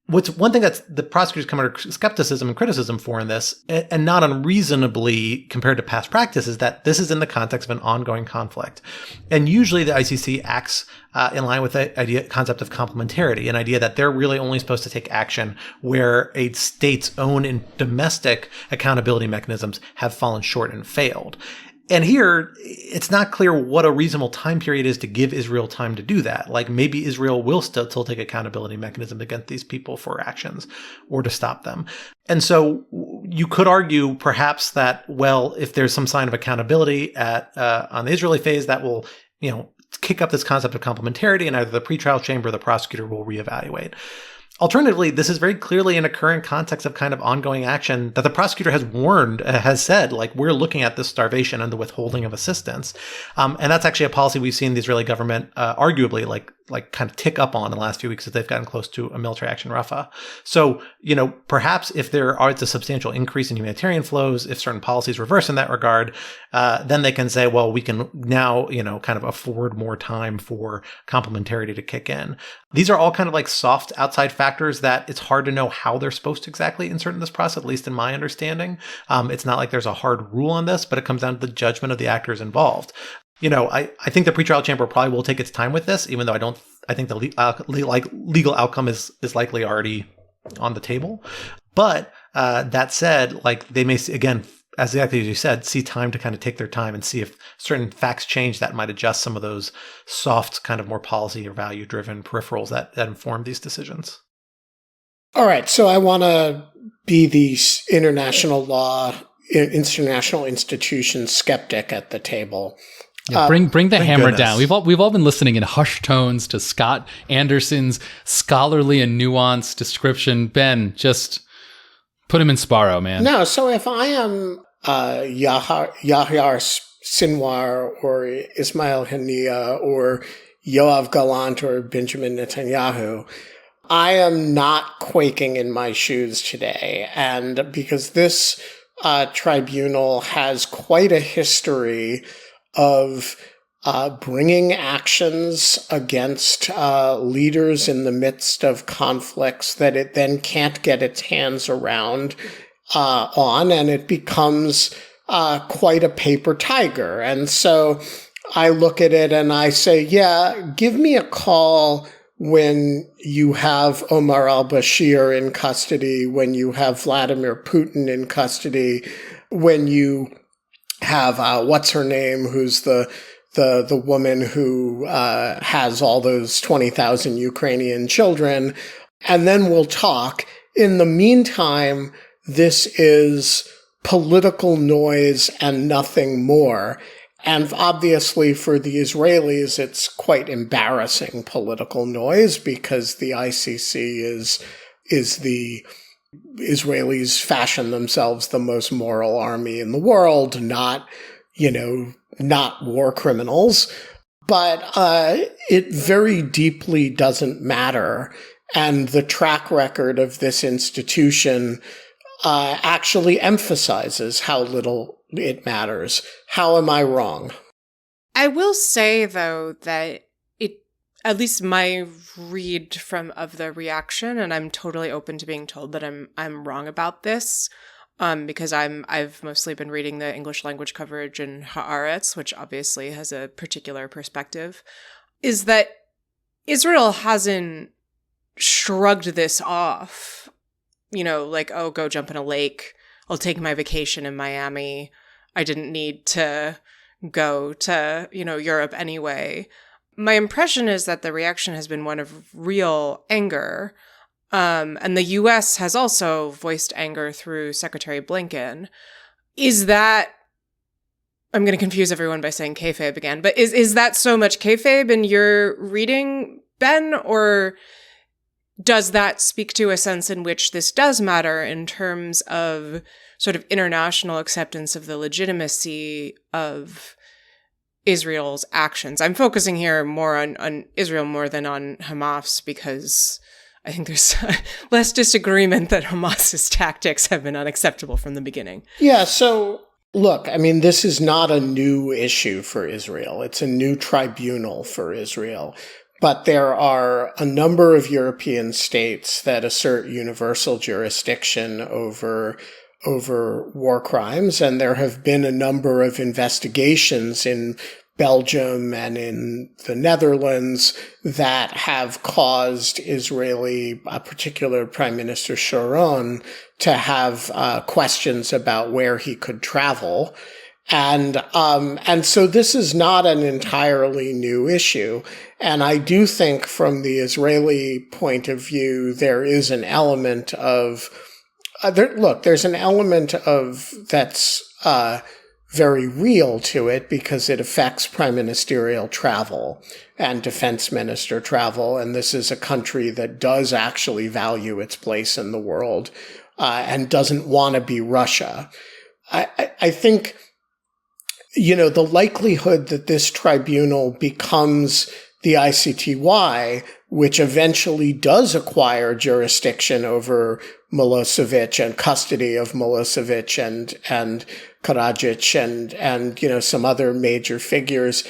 S1: What's one thing that the prosecutors come under skepticism and criticism for in this, and not unreasonably compared to past practice, is that this is in the context of an ongoing conflict. And usually the ICC acts in line with the concept of complementarity, an idea that they're really only supposed to take action where a state's own domestic accountability mechanisms have fallen short and failed. And here, it's not clear what a reasonable time period is to give Israel time to do that. Like maybe Israel will still take accountability mechanism against these people for actions or to stop them. And so you could argue perhaps that, well, if there's some sign of accountability on the Israeli phase, that will, kick up this concept of complementarity, and either the pretrial chamber or the prosecutor will reevaluate. Alternatively, this is very clearly in a current context of kind of ongoing action that the prosecutor has warned, has said, like, we're looking at this starvation and the withholding of assistance. And that's actually a policy we've seen the Israeli government arguably like kind of tick up on in the last few weeks as they've gotten close to a military action Rafah. So, perhaps if it's a substantial increase in humanitarian flows, if certain policies reverse in that regard, then they can say, well, we can now, kind of afford more time for complementarity to kick in. These are all kind of like soft outside factors that it's hard to know how they're supposed to exactly insert in this process, at least in my understanding. It's not like there's a hard rule on this, but it comes down to the judgment of the actors involved. I think the pretrial chamber probably will take its time with this, even though I think the legal outcome is likely already on the table. But that said, like, they may, again, as exactly as you said, see time to kind of take their time and see if certain facts change that might adjust some of those soft, kind of more policy or value driven peripherals that inform these decisions.
S4: All right. So I want to be the international law, international institution skeptic at the table.
S2: Yeah, bring the hammer down. We've all been listening in hushed tones to Scott Anderson's scholarly and nuanced description. Ben, just put him in Sparrow, man.
S4: No, so if I am Yahya Sinwar or Ismail Haniyeh or Yoav Gallant or Benjamin Netanyahu, I am not quaking in my shoes today. And because this tribunal has quite a history of bringing actions against leaders in the midst of conflicts that it then can't get its hands around on, and it becomes quite a paper tiger. And so I look at it and I say, yeah, give me a call when you have Omar al-Bashir in custody, when you have Vladimir Putin in custody, when you have what's her name, who's the woman who has all those 20,000 Ukrainian children, and then we'll talk. In the meantime, this is political noise and nothing more. And obviously for the Israelis, it's quite embarrassing political noise because the ICC is the Israelis fashion themselves the most moral army in the world, not war criminals. But it very deeply doesn't matter. And the track record of this institution actually emphasizes how little it matters. How am I wrong?
S3: I will say, though, that at least my read of the reaction, and I'm totally open to being told that I'm wrong about this, because I've mostly been reading the English language coverage in Haaretz, which obviously has a particular perspective, is that Israel hasn't shrugged this off, like, oh, go jump in a lake, I'll take my vacation in Miami, I didn't need to go to, Europe anyway. My impression is that the reaction has been one of real anger. And the U.S. has also voiced anger through Secretary Blinken. Is that, I'm going to confuse everyone by saying kayfabe again, but is that so much kayfabe in your reading, Ben? Or does that speak to a sense in which this does matter in terms of sort of international acceptance of the legitimacy of Israel's actions? I'm focusing here more on Israel more than on Hamas, because I think there's less disagreement that Hamas's tactics have been unacceptable from the beginning.
S4: Yeah, so look, I mean, this is not a new issue for Israel. It's a new tribunal for Israel. But there are a number of European states that assert universal jurisdiction over war crimes, and there have been a number of investigations in Belgium and in the Netherlands that have caused Israeli, particular Prime Minister Sharon, to have questions about where he could travel. And so this is not an entirely new issue. And I do think from the Israeli point of view, there is an element of, there's an element of that's very real to it because it affects prime ministerial travel and defense minister travel. And this is a country that does actually value its place in the world and doesn't want to be Russia. I think, the likelihood that this tribunal becomes the ICTY, which eventually does acquire jurisdiction over Milosevic and custody of Milosevic and Karadzic and some other major figures,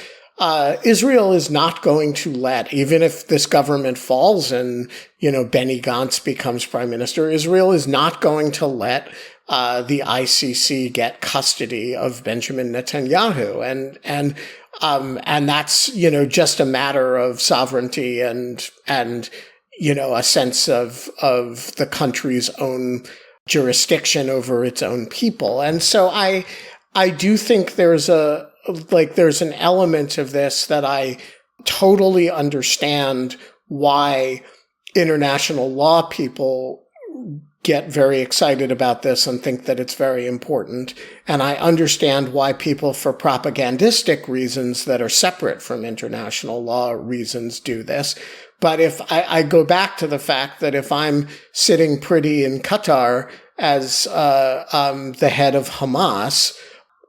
S4: Israel is not going to let, even if this government falls and, Benny Gantz becomes prime minister, Israel is not going to let the ICC get custody of Benjamin Netanyahu. And that's, just a matter of sovereignty and a sense of the country's own jurisdiction over its own people. And so I do think there's an element of this that I totally understand why international law people get very excited about this and think that it's very important. And I understand why people for propagandistic reasons that are separate from international law reasons do this. But if I go back to the fact that if I'm sitting pretty in Qatar as the head of Hamas,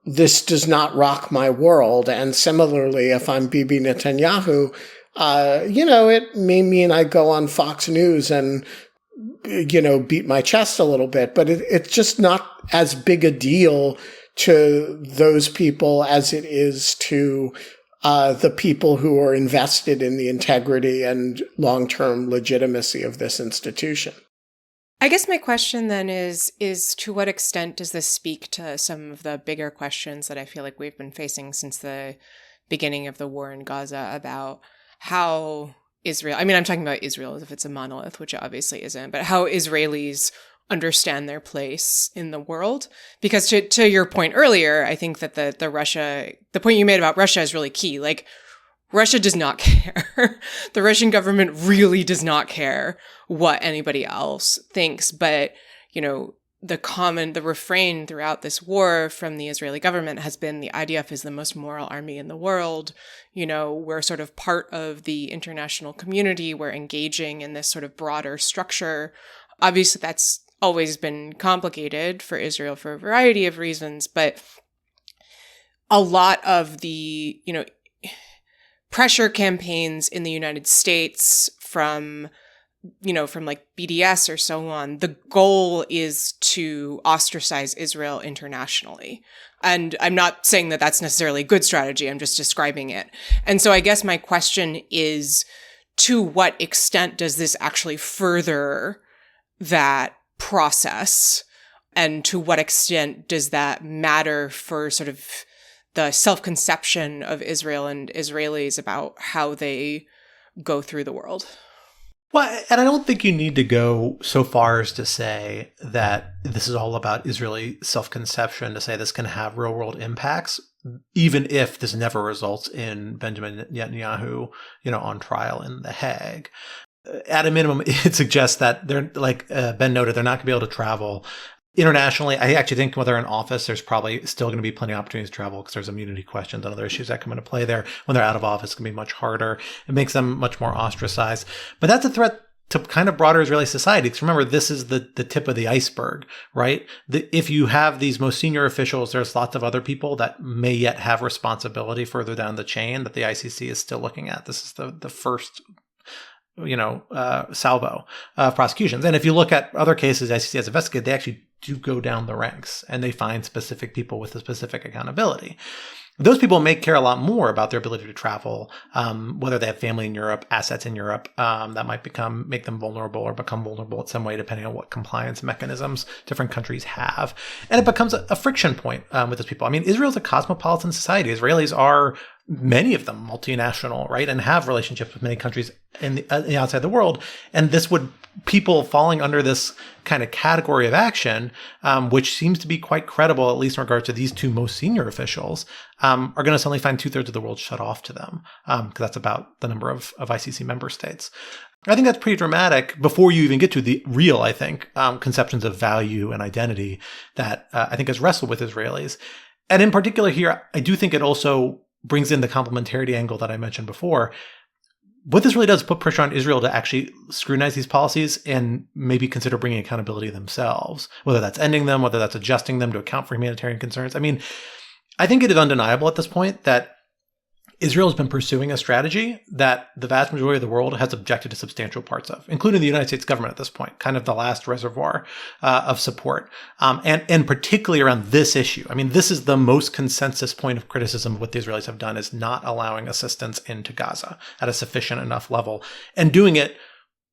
S4: this does not rock my world. And similarly, if I'm Bibi Netanyahu, it may mean I go on Fox News and beat my chest a little bit, but it's just not as big a deal to those people as it is to the people who are invested in the integrity and long-term legitimacy of this institution.
S3: I guess my question then is to what extent does this speak to some of the bigger questions that I feel like we've been facing since the beginning of the war in Gaza about how Israel, I'm talking about Israel as if it's a monolith, which it obviously isn't, but how Israelis understand their place in the world. Because to your point earlier, I think that the point you made about Russia is really key. Like, Russia does not care. The Russian government really does not care what anybody else thinks. But, the refrain throughout this war from the Israeli government has been the IDF is the most moral army in the world. We're sort of part of the international community. We're engaging in this sort of broader structure. Obviously, that's always been complicated for Israel for a variety of reasons, but a lot of the, pressure campaigns in the United States from like BDS or so on, the goal is to ostracize Israel internationally. And I'm not saying that that's necessarily a good strategy. I'm just describing it. And so I guess my question is, to what extent does this actually further that process? And to what extent does that matter for sort of the self-conception of Israel and Israelis about how they go through the world?
S1: Well, and I don't think you need to go so far as to say that this is all about Israeli self-conception, to say this can have real-world impacts, even if this never results in Benjamin Netanyahu, on trial in The Hague. At a minimum, it suggests that they're, like Ben noted, they're not going to be able to travel internationally. I actually think when they're in office, there's probably still going to be plenty of opportunities to travel because there's immunity questions and other issues that come into play there. When they're out of office, it's going to be much harder. It makes them much more ostracized. But that's a threat to kind of broader Israeli society. Because remember, this is the tip of the iceberg, right? If you have these most senior officials, there's lots of other people that may yet have responsibility further down the chain that the ICC is still looking at. This is the first salvo of prosecutions. And if you look at other cases ICC has investigated, they actually do go down the ranks and they find specific people with a specific accountability. Those people may care a lot more about their ability to travel, whether they have family in Europe, assets in Europe, that might make them vulnerable or become vulnerable in some way, depending on what compliance mechanisms different countries have. And it becomes a friction point with those people. Israel's a cosmopolitan society. Israelis are, many of them, multinational, right? And have relationships with many countries in the outside the world. And this would, people falling under this kind of category of action, which seems to be quite credible, at least in regards to these two most senior officials, are going to suddenly find 2/3 of the world shut off to them, because that's about the number of ICC member states. I think that's pretty dramatic before you even get to the real, I think, conceptions of value and identity that I think has wrestled with Israelis. And in particular here, I do think it also brings in the complementarity angle that I mentioned before. What this really does is put pressure on Israel to actually scrutinize these policies and maybe consider bringing accountability themselves, whether that's ending them, whether that's adjusting them to account for humanitarian concerns. I mean, I think it is undeniable at this point that Israel has been pursuing a strategy that the vast majority of the world has objected to substantial parts of, including the United States government at this point, kind of the last reservoir of support, and particularly around this issue. I mean, this is the most consensus point of criticism of what the Israelis have done, is not allowing assistance into Gaza at a sufficient enough level and doing it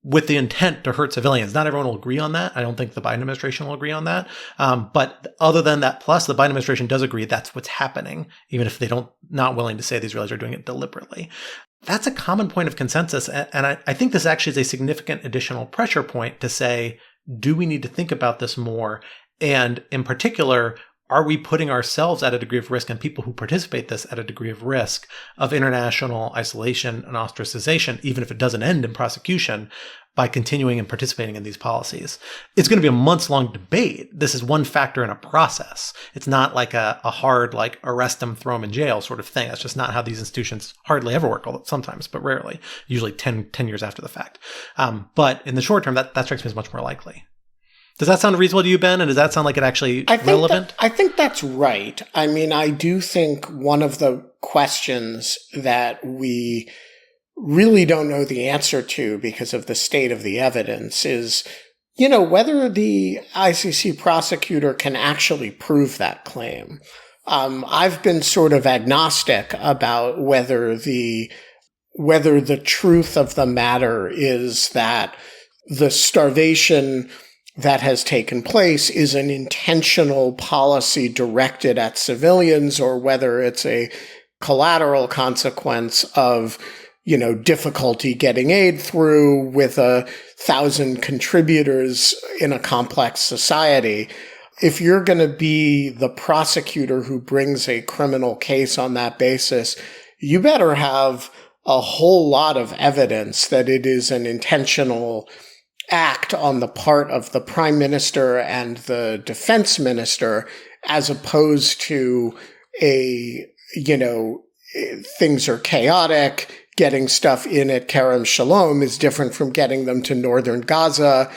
S1: with the intent to hurt civilians. Not everyone will agree on that. I don't think the Biden administration will agree on that. But other than that, plus the Biden administration does agree that's what's happening, even if they not willing to say the Israelis are doing it deliberately. That's a common point of consensus. And I think this actually is a significant additional pressure point to say, do we need to think about this more? And in particular, are we putting ourselves at a degree of risk and people who participate this at a degree of risk of international isolation and ostracization, even if it doesn't end in prosecution, by continuing and participating in these policies? It's going to be a months-long debate. This is one factor in a process. It's not like a hard, like, arrest them, throw them in jail sort of thing. That's just not how these institutions hardly ever work, although sometimes, but rarely, usually 10 years after the fact. But in the short term, that strikes me as much more likely. Does that sound reasonable to you, Ben? And does that sound like it actually relevant?
S4: I think that's right. I mean, I do think one of the questions that we really don't know the answer to because of the state of the evidence is, whether the ICC prosecutor can actually prove that claim. I've been sort of agnostic about whether the truth of the matter is that the starvation that has taken place is an intentional policy directed at civilians, or whether it's a collateral consequence of, difficulty getting aid through with 1,000 contributors in a complex society. If you're going to be the prosecutor who brings a criminal case on that basis, you better have a whole lot of evidence that it is an intentional act on the part of the prime minister and the defense minister, as opposed to things are chaotic. Getting stuff in at Kerem Shalom is different from getting them to northern Gaza.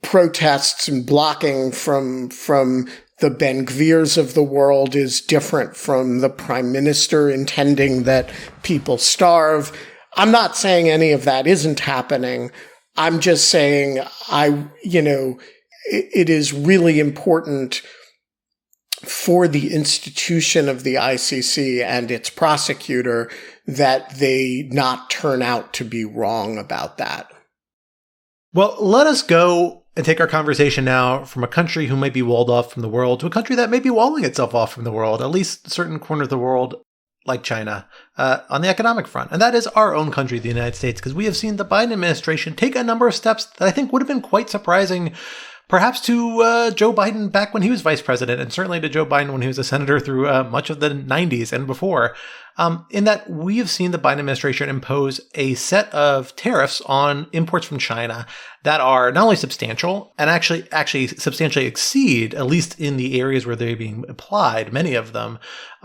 S4: Protests and blocking from the Ben Gvirs of the world is different from the prime minister intending that people starve. I'm not saying any of that isn't happening. I'm just saying it is really important for the institution of the ICC and its prosecutor that they not turn out to be wrong about that.
S1: Well, let us go and take our conversation now from a country who might be walled off from the world to a country that may be walling itself off from the world, at least certain corners of the world, like China, on the economic front. And that is our own country, the United States, because we have seen the Biden administration take a number of steps that I think would have been quite surprising, perhaps to Joe Biden back when he was vice president, and certainly to Joe Biden when he was a senator through much of the 90s and before, in that we have seen the Biden administration impose a set of tariffs on imports from China that are not only substantial and actually substantially exceed, at least in the areas where they're being applied, many of them,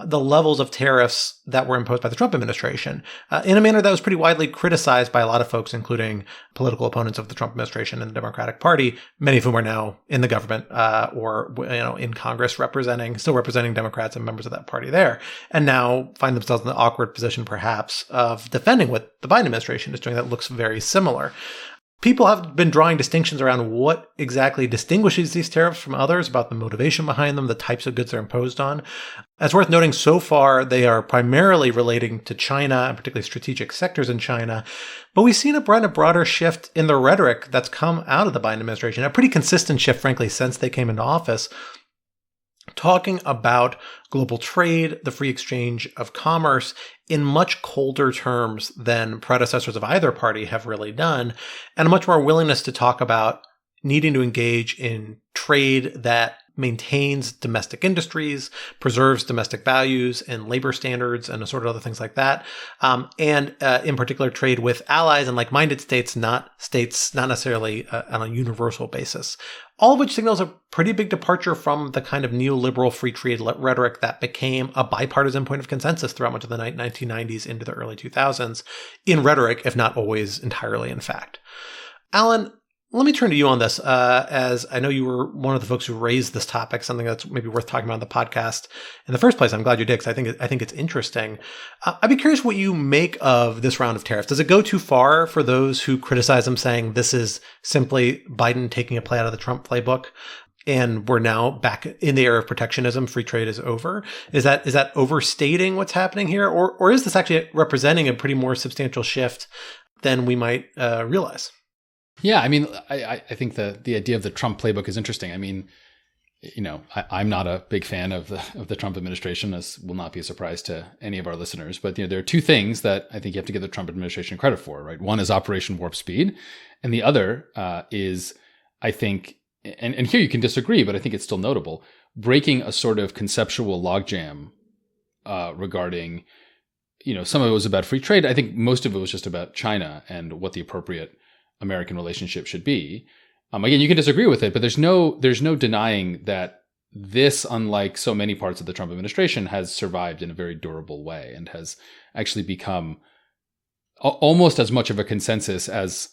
S1: the levels of tariffs that were imposed by the Trump administration, in a manner that was pretty widely criticized by a lot of folks, including political opponents of the Trump administration and the Democratic Party, many of whom are now in the government or in Congress still representing Democrats and members of that party there, and now find themselves in the awkward position, perhaps, of defending what the Biden administration is doing that looks very similar. People have been drawing distinctions around what exactly distinguishes these tariffs from others, about the motivation behind them, the types of goods they're imposed on. It's worth noting, so far, they are primarily relating to China, and particularly strategic sectors in China. But we've seen a broader shift in the rhetoric that's come out of the Biden administration, a pretty consistent shift, frankly, since they came into office, talking about global trade, the free exchange of commerce, in much colder terms than predecessors of either party have really done, and a much more willingness to talk about needing to engage in trade that maintains domestic industries, preserves domestic values and labor standards and sort of other things like that. And in particular, trade with allies and like-minded states not necessarily on a universal basis. All of which signals a pretty big departure from the kind of neoliberal free trade rhetoric that became a bipartisan point of consensus throughout much of the 1990s into the early 2000s in rhetoric, if not always entirely in fact. Alan, let me turn to you on this, as I know you were one of the folks who raised this topic, something that's maybe worth talking about on the podcast in the first place. I'm glad you did, because I think it's interesting. I'd be curious what you make of this round of tariffs. Does it go too far for those who criticize them, saying this is simply Biden taking a play out of the Trump playbook, and we're now back in the era of protectionism, free trade is over? Is that overstating what's happening here, or is this actually representing a pretty more substantial shift than we might realize?
S2: Yeah, I mean, I think the idea of the Trump playbook is interesting. I mean, I'm not a big fan of the Trump administration, as will not be a surprise to any of our listeners. But there are two things that I think you have to give the Trump administration credit for, right? One is Operation Warp Speed, and the other is, I think, and here you can disagree, but I think it's still notable, breaking a sort of conceptual logjam regarding, some of it was about free trade. I think most of it was just about China and what the appropriate American relationship should be. Again, you can disagree with it, but there's no denying that this, unlike so many parts of the Trump administration, has survived in a very durable way and has actually become almost as much of a consensus as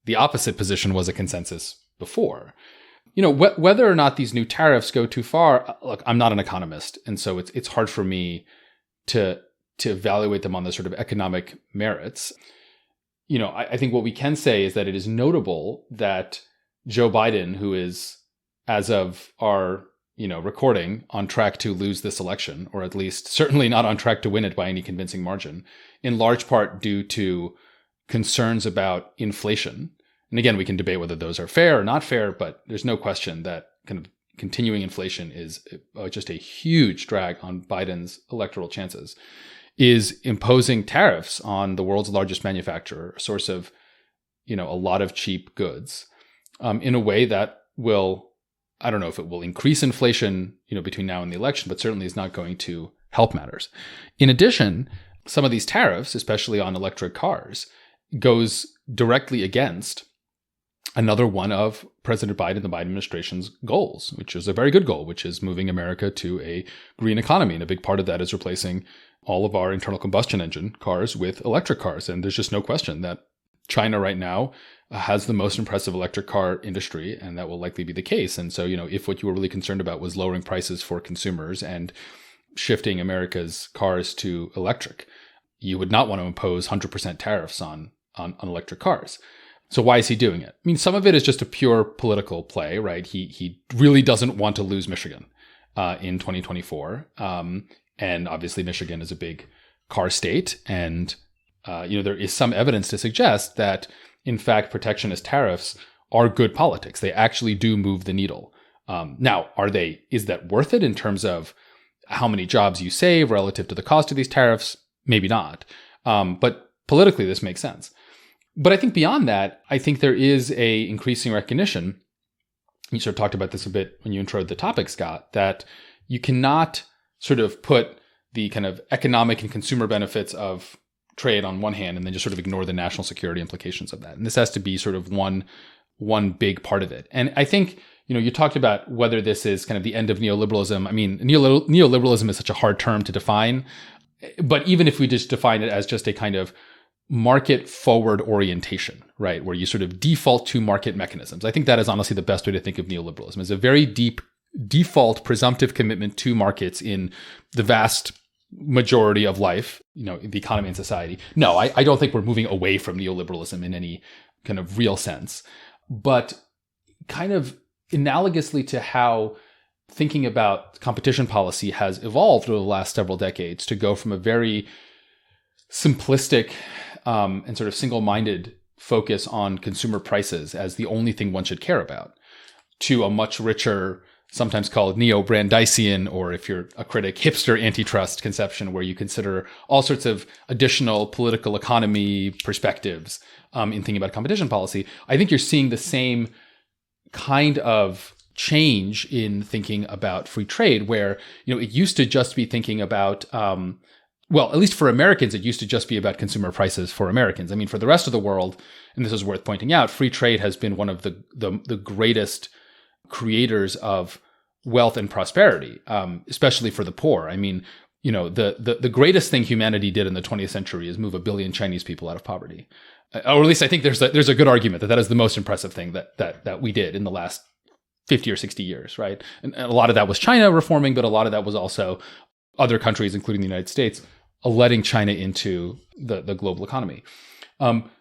S2: the opposite position was a consensus before. Whether or not these new tariffs go too far, look, I'm not an economist, and so it's hard for me to evaluate them on the sort of economic merits. I think what we can say is that it is notable that Joe Biden, who is, as of our, recording, on track to lose this election, or at least certainly not on track to win it by any convincing margin, in large part due to concerns about inflation. And again, we can debate whether those are fair or not fair, but there's no question that kind of continuing inflation is just a huge drag on Biden's electoral chances, is imposing tariffs on the world's largest manufacturer, a source of, a lot of cheap goods, in a way that will, I don't know if it will increase inflation, between now and the election, but certainly is not going to help matters. In addition, some of these tariffs, especially on electric cars, goes directly against another one of President Biden, the Biden administration's goals, which is a very good goal, which is moving America to a green economy. And a big part of that is replacing all of our internal combustion engine cars with electric cars. And there's just no question that China right now has the most impressive electric car industry, and that will likely be the case. And so, if what you were really concerned about was lowering prices for consumers and shifting America's cars to electric, you would not want to impose 100% tariffs on electric cars. So why is he doing it? I mean, some of it is just a pure political play, right? He really doesn't want to lose Michigan in 2024. And obviously Michigan is a big car state. And, there is some evidence to suggest that, in fact, protectionist tariffs are good politics. They actually do move the needle. Now, is that worth it in terms of how many jobs you save relative to the cost of these tariffs? Maybe not. But politically, this makes sense. But I think beyond that, I think there is a increasing recognition, you sort of talked about this a bit when you introed the topic, Scott, that you cannot sort of put the kind of economic and consumer benefits of trade on one hand and then just sort of ignore the national security implications of that. And this has to be sort of one big part of it. And I think, you talked about whether this is kind of the end of neoliberalism. I mean, neoliberalism is such a hard term to define, but even if we just define it as just a kind of market forward orientation, right, where you sort of default to market mechanisms, I think that is honestly the best way to think of neoliberalism. It's a very deep default presumptive commitment to markets in the vast majority of life, the economy and society. No, I don't think we're moving away from neoliberalism in any kind of real sense, but kind of analogously to how thinking about competition policy has evolved over the last several decades to go from a very simplistic and sort of single-minded focus on consumer prices as the only thing one should care about, to a much richer, sometimes called neo-Brandeisian, or if you're a critic, hipster antitrust conception, where you consider all sorts of additional political economy perspectives in thinking about competition policy. I think you're seeing the same kind of change in thinking about free trade, where, it used to just be thinking about, well, at least for Americans, it used to just be about consumer prices for Americans. I mean, for the rest of the world, and this is worth pointing out, free trade has been one of the greatest creators of wealth and prosperity, especially for the poor. I mean, the greatest thing humanity did in the 20th century is move 1 billion Chinese people out of poverty. Or at least I think there's a good argument that is the most impressive thing that we did in the last 50 or 60 years, right? And a lot of that was China reforming, but a lot of that was also other countries, including the United States, letting China into the global economy.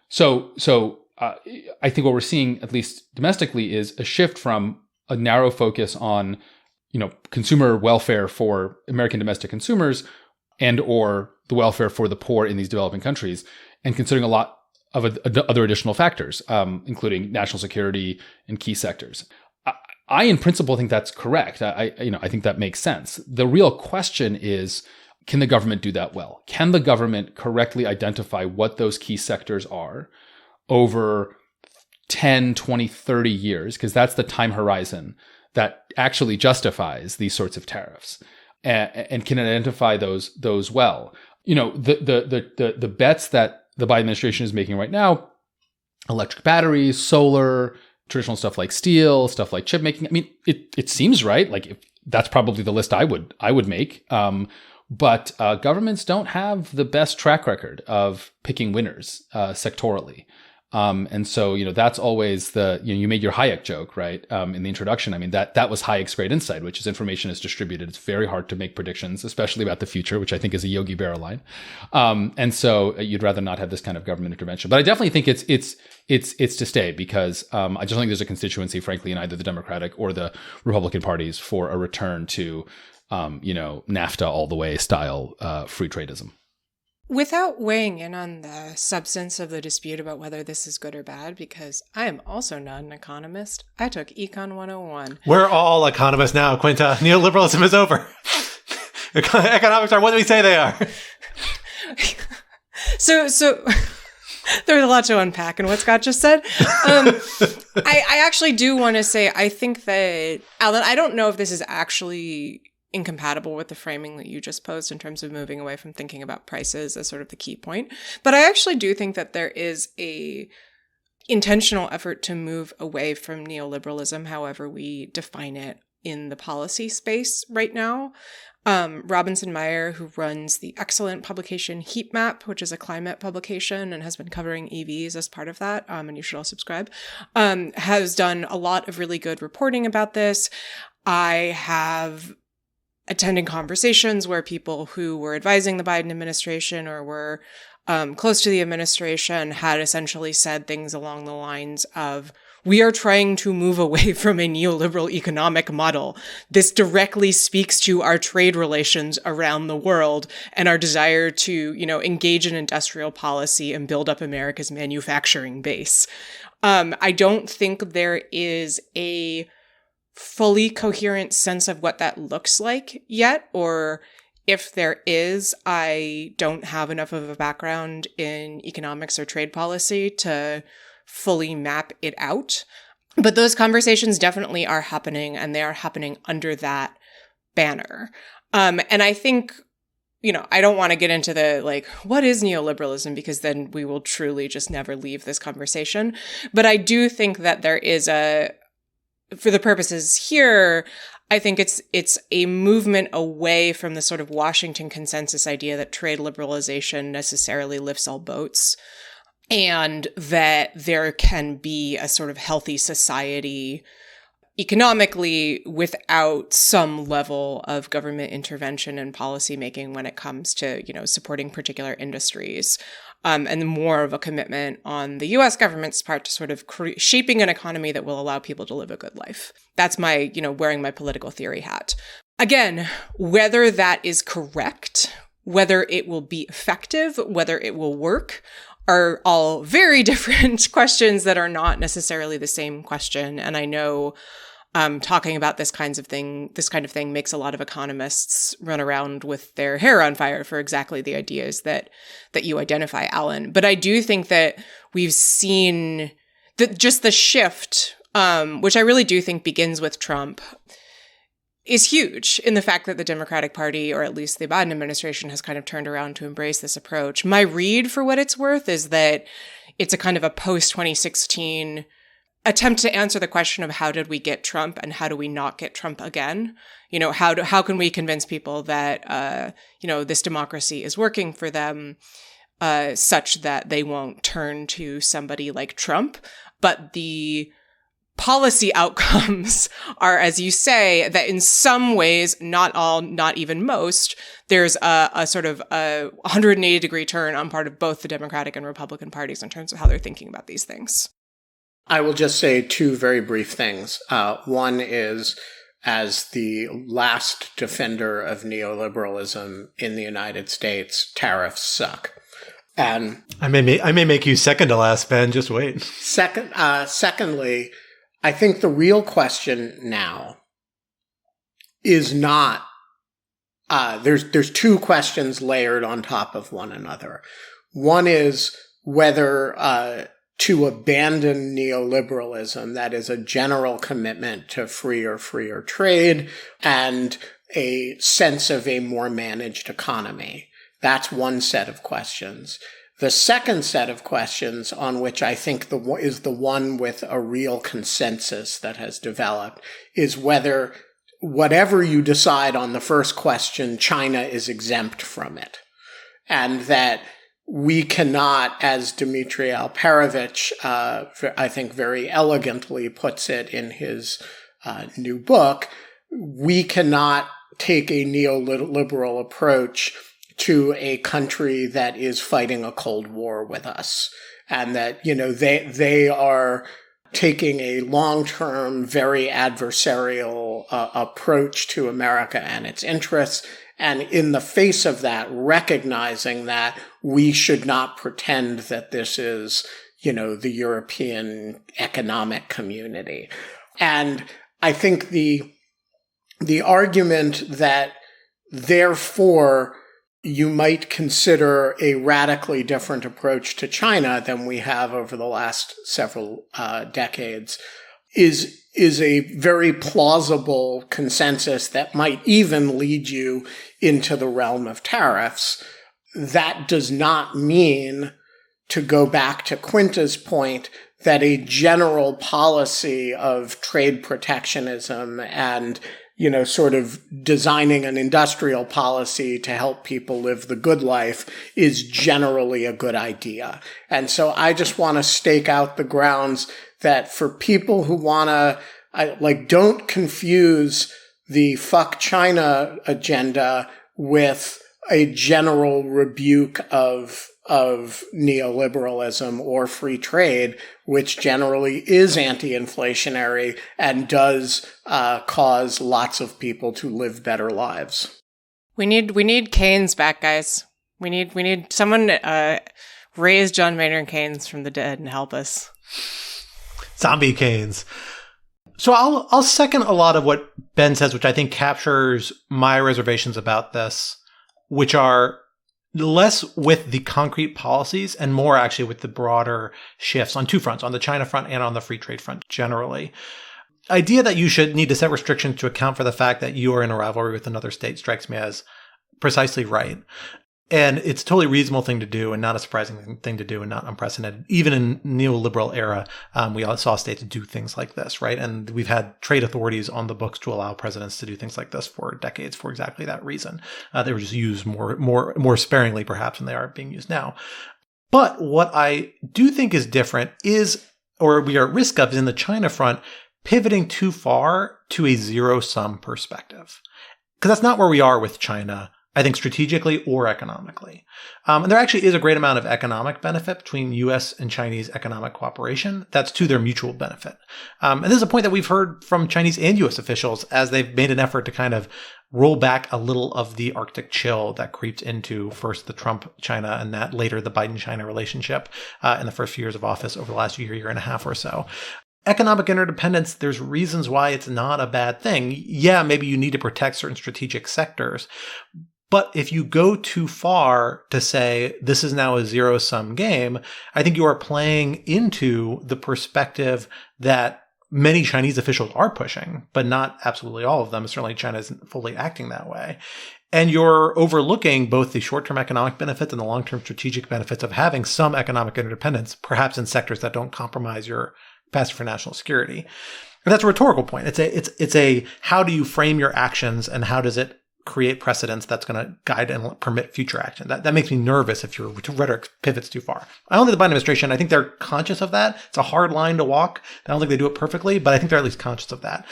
S2: So I think what we're seeing, at least domestically, is a shift from a narrow focus on, consumer welfare for American domestic consumers and or the welfare for the poor in these developing countries, and considering a lot of other additional factors, including national security and key sectors. I in principle think that's correct. I think that makes sense. The real question is, can the government do that well? Can the government correctly identify what those key sectors are over 10, 20, 30 years? Because that's the time horizon that actually justifies these sorts of tariffs, and can identify those well. The bets that the Biden administration is making right now, electric batteries, solar, traditional stuff like steel, stuff like chip making. I mean, it seems right. Like that's probably the list I would make. But governments don't have the best track record of picking winners sectorally. And so, that's always you made your Hayek joke, right? In the introduction. I mean, that was Hayek's great insight, which is information is distributed. It's very hard to make predictions, especially about the future, which I think is a Yogi Berra line. And so you'd rather not have this kind of government intervention. But I definitely think it's to stay, because I just don't think there's a constituency, frankly, in either the Democratic or the Republican parties for a return to, NAFTA all the way style free tradeism.
S3: Without weighing in on the substance of the dispute about whether this is good or bad, because I am also not an economist, I took Econ 101.
S1: We're all economists now, Quinta. Neoliberalism is over. Economics are what we say they are.
S3: So there's a lot to unpack in what Scott just said. I actually do want to say, I think that, Alan, I don't know if this is actually incompatible with the framing that you just posed in terms of moving away from thinking about prices as sort of the key point. But I actually do think that there is a intentional effort to move away from neoliberalism, however we define it in the policy space right now. Robinson Meyer, who runs the excellent publication Heat Map, which is a climate publication and has been covering EVs as part of that, and you should all subscribe, has done a lot of really good reporting about this. I have attending conversations where people who were advising the Biden administration or were close to the administration had essentially said things along the lines of, we are trying to move away from a neoliberal economic model. This directly speaks to our trade relations around the world and our desire to, engage in industrial policy and build up America's manufacturing base. I don't think there is a fully coherent sense of what that looks like yet, or if there is, I don't have enough of a background in economics or trade policy to fully map it out. But those conversations definitely are happening, and they are happening under that banner. And I think, I don't want to get into the, what is neoliberalism? Because then we will truly just never leave this conversation. But I do think that there is for the purposes here, I think it's a movement away from the sort of Washington consensus idea that trade liberalization necessarily lifts all boats, and that there can be a sort of healthy society economically without some level of government intervention and policymaking when it comes to, supporting particular industries. And more of a commitment on the U.S. government's part to sort of shaping an economy that will allow people to live a good life. That's my, wearing my political theory hat. Again, whether that is correct, whether it will be effective, whether it will work, are all very different questions that are not necessarily the same question. And I know talking about this kind of thing makes a lot of economists run around with their hair on fire for exactly the ideas that you identify, Alan. But I do think that we've seen that just the shift which I really do think begins with Trump, is huge in the fact that the Democratic Party, or at least the Biden administration, has kind of turned around to embrace this approach. My read, for what it's worth, is that it's a kind of a post-2016 attempt to answer the question of how did we get Trump and how do we not get Trump again? You know, how can we convince people that, this democracy is working for them such that they won't turn to somebody like Trump? But the policy outcomes are, as you say, that in some ways, not all, not even most, there's a sort of a 180-degree turn on part of both the Democratic and Republican parties in terms of how they're thinking about these things.
S4: I will just say two very brief things. One is, as the last defender of neoliberalism in the United States, tariffs suck. And
S1: I may make you second to last, Ben. Just wait.
S4: Secondly, I think the real question now is not, there's two questions layered on top of one another. One is whether to abandon neoliberalism, that is a general commitment to freer trade and a sense of a more managed economy. That's one set of questions. The second set of questions, on which I think is the one with a real consensus that has developed, is whether whatever you decide on the first question, China is exempt from it. And that we cannot, as Dmitry Alperovitch, I think very elegantly puts it in his new book, we cannot take a neoliberal approach to a country that is fighting a Cold War with us. And that, they are taking a long-term, very adversarial approach to America and its interests. And in the face of that, recognizing that we should not pretend that this is, the European economic community. And I think the argument that therefore you might consider a radically different approach to China than we have over the last several decades is a very plausible consensus that might even lead you into the realm of tariffs. That does not mean, to go back to Quinta's point, that a general policy of trade protectionism and sort of designing an industrial policy to help people live the good life is generally a good idea. And so I just want to stake out the grounds that for people who want to, don't confuse the fuck China agenda with a general rebuke of neoliberalism or free trade, which generally is anti-inflationary and does cause lots of people to live better lives.
S3: We need Keynes back, guys. We need someone raise John Maynard Keynes from the dead and help us.
S1: Zombie Keynes. So I'll second a lot of what Ben says, which I think captures my reservations about this, which are less with the concrete policies and more actually with the broader shifts on two fronts, on the China front and on the free trade front generally. Idea that you should need to set restrictions to account for the fact that you are in a rivalry with another state strikes me as precisely right. And it's a totally reasonable thing to do and not a surprising thing to do and not unprecedented. Even in neoliberal era, we all saw states do things like this, right? And we've had trade authorities on the books to allow presidents to do things like this for decades for exactly that reason. They were just used more sparingly, perhaps, than they are being used now. But what I do think is different is, or we are at risk of, is in the China front, pivoting too far to a zero-sum perspective. Because that's not where we are with China, I think, strategically or economically. And there actually is a great amount of economic benefit between U.S. and Chinese economic cooperation. That's to their mutual benefit. And this is a point that we've heard from Chinese and U.S. officials as they've made an effort to kind of roll back a little of the Arctic chill that creeps into first the Trump-China and that later the Biden-China relationship in the first few years of office over the last year and a half or so. Economic interdependence, there's reasons why it's not a bad thing. Yeah, maybe you need to protect certain strategic sectors. But if you go too far to say this is now a zero-sum game, I think you are playing into the perspective that many Chinese officials are pushing, but not absolutely all of them. Certainly China isn't fully acting that way. And you're overlooking both the short-term economic benefits and the long-term strategic benefits of having some economic interdependence, perhaps in sectors that don't compromise your capacity for national security. And that's a rhetorical point. It's a how do you frame your actions and how does it create precedents that's going to guide and permit future action. That makes me nervous if your rhetoric pivots too far. I don't think the Biden administration, I think they're conscious of that. It's a hard line to walk. I don't think they do it perfectly, but I think they're at least conscious of that.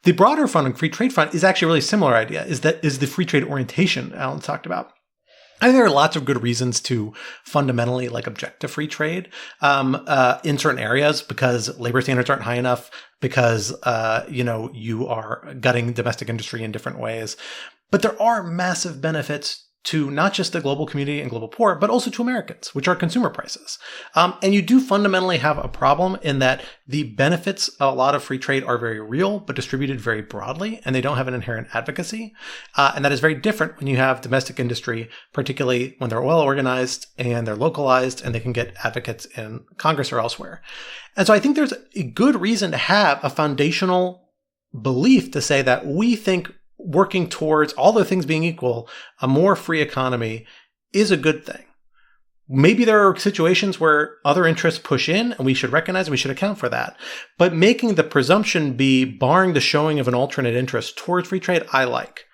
S1: The broader front and free trade front is actually a really similar idea, is the free trade orientation Alan talked about. I think there are lots of good reasons to fundamentally object to free trade in certain areas because labor standards aren't high enough, because you are gutting domestic industry in different ways. But there are massive benefits to not just the global community and global poor, but also to Americans, which are consumer prices. And you do fundamentally have a problem in that the benefits of a lot of free trade are very real, but distributed very broadly, and they don't have an inherent advocacy. And that is very different when you have domestic industry, particularly when they're well organized and they're localized and they can get advocates in Congress or elsewhere. And so I think there's a good reason to have a foundational belief to say that we think working towards, all the things being equal, a more free economy is a good thing. Maybe there are situations where other interests push in and we should recognize and we should account for that. But making the presumption be barring the showing of an alternate interest towards free trade, I like.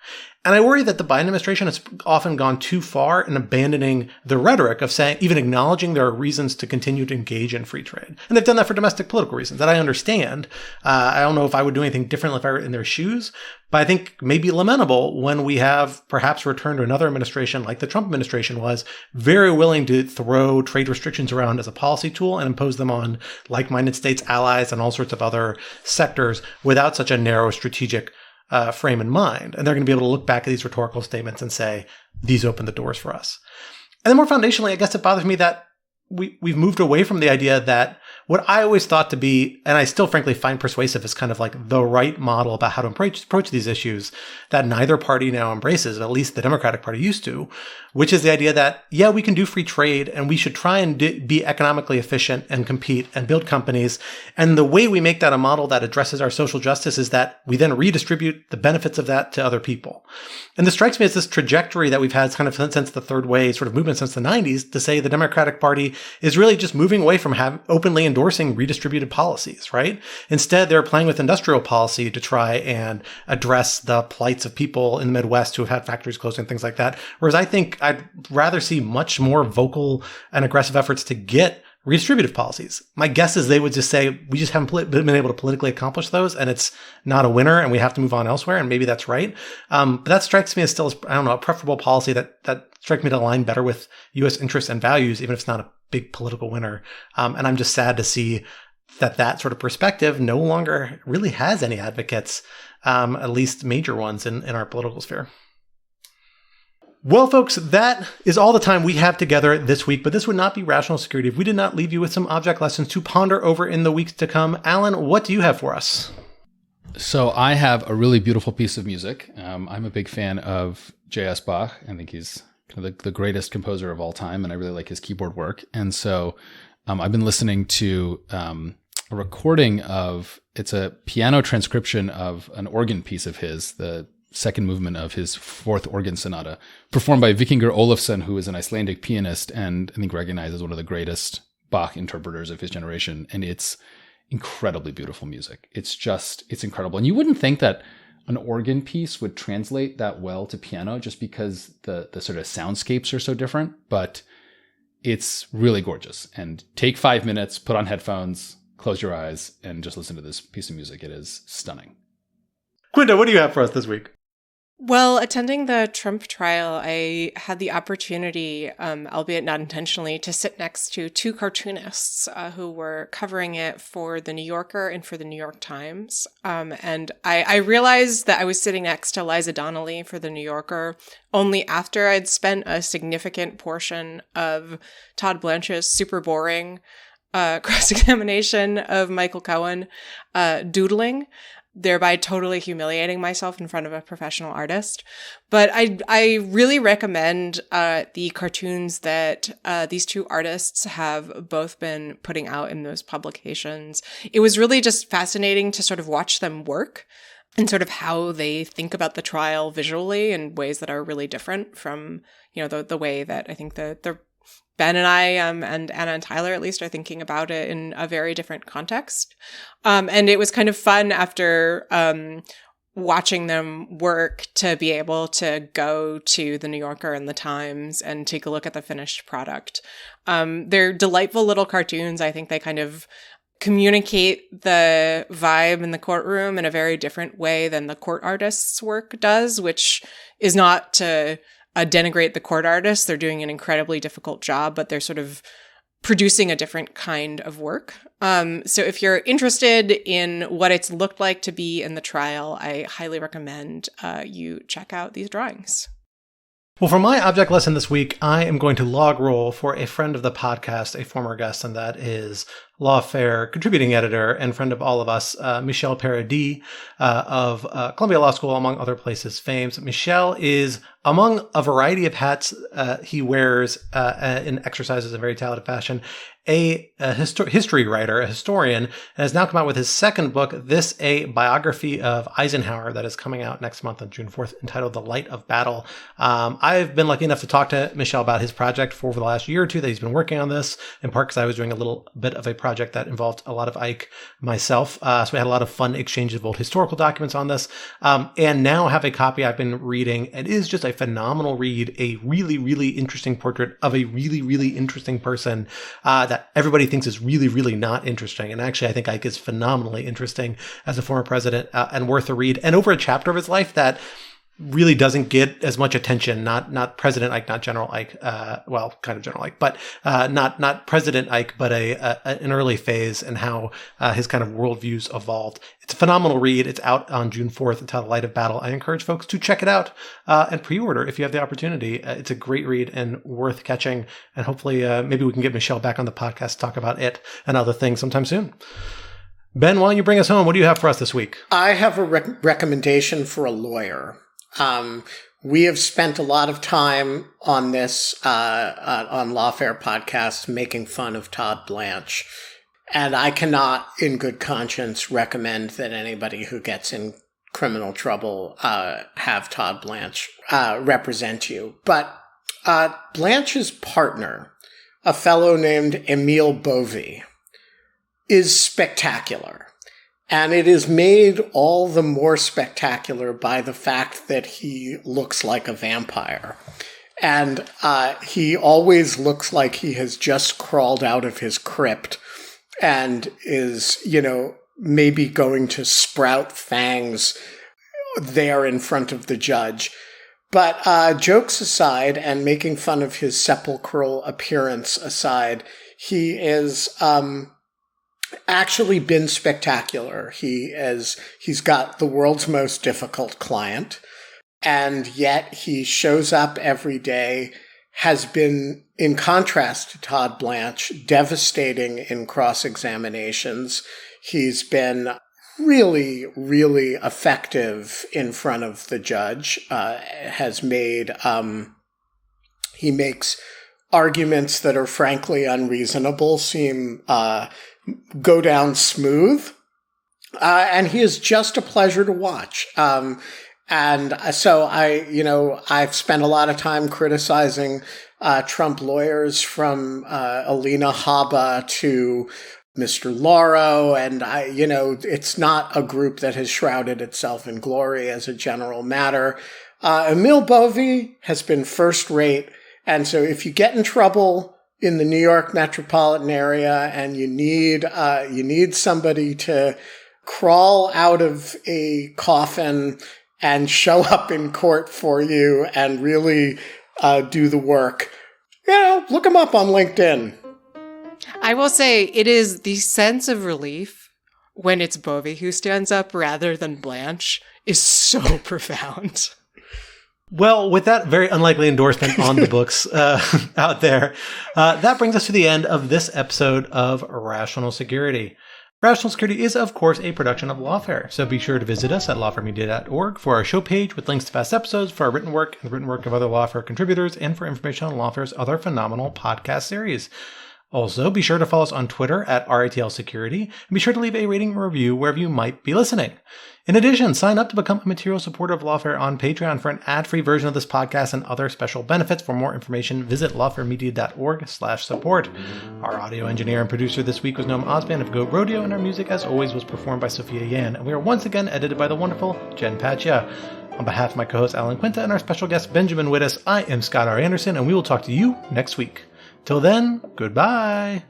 S1: And I worry that the Biden administration has often gone too far in abandoning the rhetoric of saying, even acknowledging there are reasons to continue to engage in free trade. And they've done that for domestic political reasons that I understand. I don't know if I would do anything differently if I were in their shoes, but I think maybe lamentable when we have perhaps returned to another administration like the Trump administration was, very willing to throw trade restrictions around as a policy tool and impose them on like-minded states, allies, and all sorts of other sectors without such a narrow strategic frame in mind. And they're going to be able to look back at these rhetorical statements and say, these open the doors for us. And then more foundationally, I guess it bothers me that we've moved away from the idea that what I always thought to be, and I still frankly find persuasive, is kind of like the right model about how to approach these issues that neither party now embraces, at least the Democratic Party used to, which is the idea that, yeah, we can do free trade and we should try and be economically efficient and compete and build companies. And the way we make that a model that addresses our social justice is that we then redistribute the benefits of that to other people. And this strikes me as this trajectory that we've had kind of since the third way sort of movement since the 90s to say the Democratic Party is really just moving away from openly endorsing redistributed policies, right? Instead, they're playing with industrial policy to try and address the plights of people in the Midwest who have had factories closed and things like that. Whereas I think I'd rather see much more vocal and aggressive efforts to get redistributive policies. My guess is they would just say, we just haven't been able to politically accomplish those, and it's not a winner, and we have to move on elsewhere, and maybe that's right. But that strikes me as still, a preferable policy that strikes me to align better with U.S. interests and values, even if it's not a big political winner. And I'm just sad to see that sort of perspective no longer really has any advocates, at least major ones in our political sphere. Well, folks, that is all the time we have together this week, but this would not be Rational Security if we did not leave you with some object lessons to ponder over in the weeks to come. Alan, what do you have for us?
S2: So I have a really beautiful piece of music. I'm a big fan of J.S. Bach. I think he's kind of the greatest composer of all time, and I really like his keyboard work. And so I've been listening to a recording it's a piano transcription of an organ piece of his, the second movement of his fourth organ sonata, performed by Vikingur Olafsson, who is an Icelandic pianist and I think recognized as one of the greatest Bach interpreters of his generation. And it's incredibly beautiful music. It's incredible. And you wouldn't think that an organ piece would translate that well to piano just because the sort of soundscapes are so different, but it's really gorgeous. And take 5 minutes, put on headphones, close your eyes, and just listen to this piece of music. It is stunning.
S1: Quinta, what do you have for us this week?
S3: Well, attending the Trump trial, I had the opportunity, albeit not intentionally, to sit next to two cartoonists who were covering it for The New Yorker and for The New York Times. And I realized that I was sitting next to Liza Donnelly for The New Yorker only after I'd spent a significant portion of Todd Blanche's super boring cross-examination of Michael Cohen doodling. thereby totally humiliating myself in front of a professional artist. But I really recommend the cartoons that these two artists have both been putting out in those publications. It was really just fascinating to sort of watch them work and sort of how they think about the trial visually in ways that are really different from, the way that I think the Ben and I, and Anna and Tyler at least, are thinking about it in a very different context. And it was kind of fun after watching them work to be able to go to the New Yorker and the Times and take a look at the finished product. They're delightful little cartoons. I think they kind of communicate the vibe in the courtroom in a very different way than the court artists' work does, which is not to denigrate the court artists. They're doing an incredibly difficult job, but they're sort of producing a different kind of work. So if you're interested in what it's looked like to be in the trial, I highly recommend you check out these drawings.
S1: Well, for my object lesson this week, I am going to log roll for a friend of the podcast, a former guest, and that is Lawfare contributing editor and friend of all of us, Michel Paradis of Columbia Law School, among other places famed. Michel is, among a variety of hats he wears in exercises in very talented fashion, a history writer, a historian, and has now come out with his second book, This, a Biography of Eisenhower, that is coming out next month on June 4th, entitled The Light of Battle. I've been lucky enough to talk to Michel about his project for the last year or two that he's been working on this, in part because I was doing a little bit of a project that involved a lot of Ike myself. So we had a lot of fun exchanges of old historical documents on this, and now have a copy I've been reading. It is just a phenomenal read, a really, really interesting portrait of a really, really interesting person that everybody thinks is really, really not interesting. And actually, I think Ike is phenomenally interesting as a former president and worth a read. And over a chapter of his life that really doesn't get as much attention. Not President Ike, not General Ike. Well, kind of General Ike, but not President Ike, but an early phase and how his kind of worldviews evolved. It's a phenomenal read. It's out on June 4th. It's called The Light of Battle. I encourage folks to check it out and pre-order if you have the opportunity. It's a great read and worth catching. And hopefully, maybe we can get Michel back on the podcast to talk about it and other things sometime soon. Ben, why don't you bring us home? What do you have for us this week?
S4: I have a recommendation for a lawyer. We have spent a lot of time on this, on Lawfare podcast, making fun of Todd Blanche. And I cannot, in good conscience, recommend that anybody who gets in criminal trouble, have Todd Blanche, represent you. But, Blanche's partner, a fellow named Emile Bovy, is spectacular. And it is made all the more spectacular by the fact that he looks like a vampire. And he always looks like he has just crawled out of his crypt and is, maybe going to sprout fangs there in front of the judge. But jokes aside, and making fun of his sepulchral appearance aside, he is actually been spectacular. He's got the world's most difficult client, and yet he shows up every day, has been, in contrast to Todd Blanche, devastating in cross-examinations. He's been really, really effective in front of the judge, he makes arguments that are frankly unreasonable seem go down smooth. And he is just a pleasure to watch. And so I've spent a lot of time criticizing Trump lawyers from Alina Habba to Mr. Lauro, and it's not a group that has shrouded itself in glory as a general matter. Emile Bovy has been first rate, and so if you get in trouble in the New York metropolitan area and you need somebody to crawl out of a coffin and show up in court for you and really do the work, look him up on LinkedIn.
S3: I will say it is the sense of relief when it's Bovy who stands up rather than Blanche is so profound.
S1: Well, with that very unlikely endorsement on the books out there, that brings us to the end of this episode of Rational Security. Rational Security is, of course, a production of Lawfare, so be sure to visit us at lawfaremedia.org for our show page with links to past episodes, for our written work and the written work of other Lawfare contributors, and for information on Lawfare's other phenomenal podcast series. Also, be sure to follow us on Twitter at RATL Security, and be sure to leave a rating and review wherever you might be listening. In addition, sign up to become a material supporter of Lawfare on Patreon for an ad-free version of this podcast and other special benefits. For more information, visit lawfaremedia.org/support. Our audio engineer and producer this week was Noam Osband of Goat Rodeo, and our music, as always, was performed by Sophia Yan. And we are once again edited by the wonderful Jen Patja. On behalf of my co-host Alan Quinta and our special guest Benjamin Wittes, I am Scott R. Anderson, and we will talk to you next week. Till then, goodbye.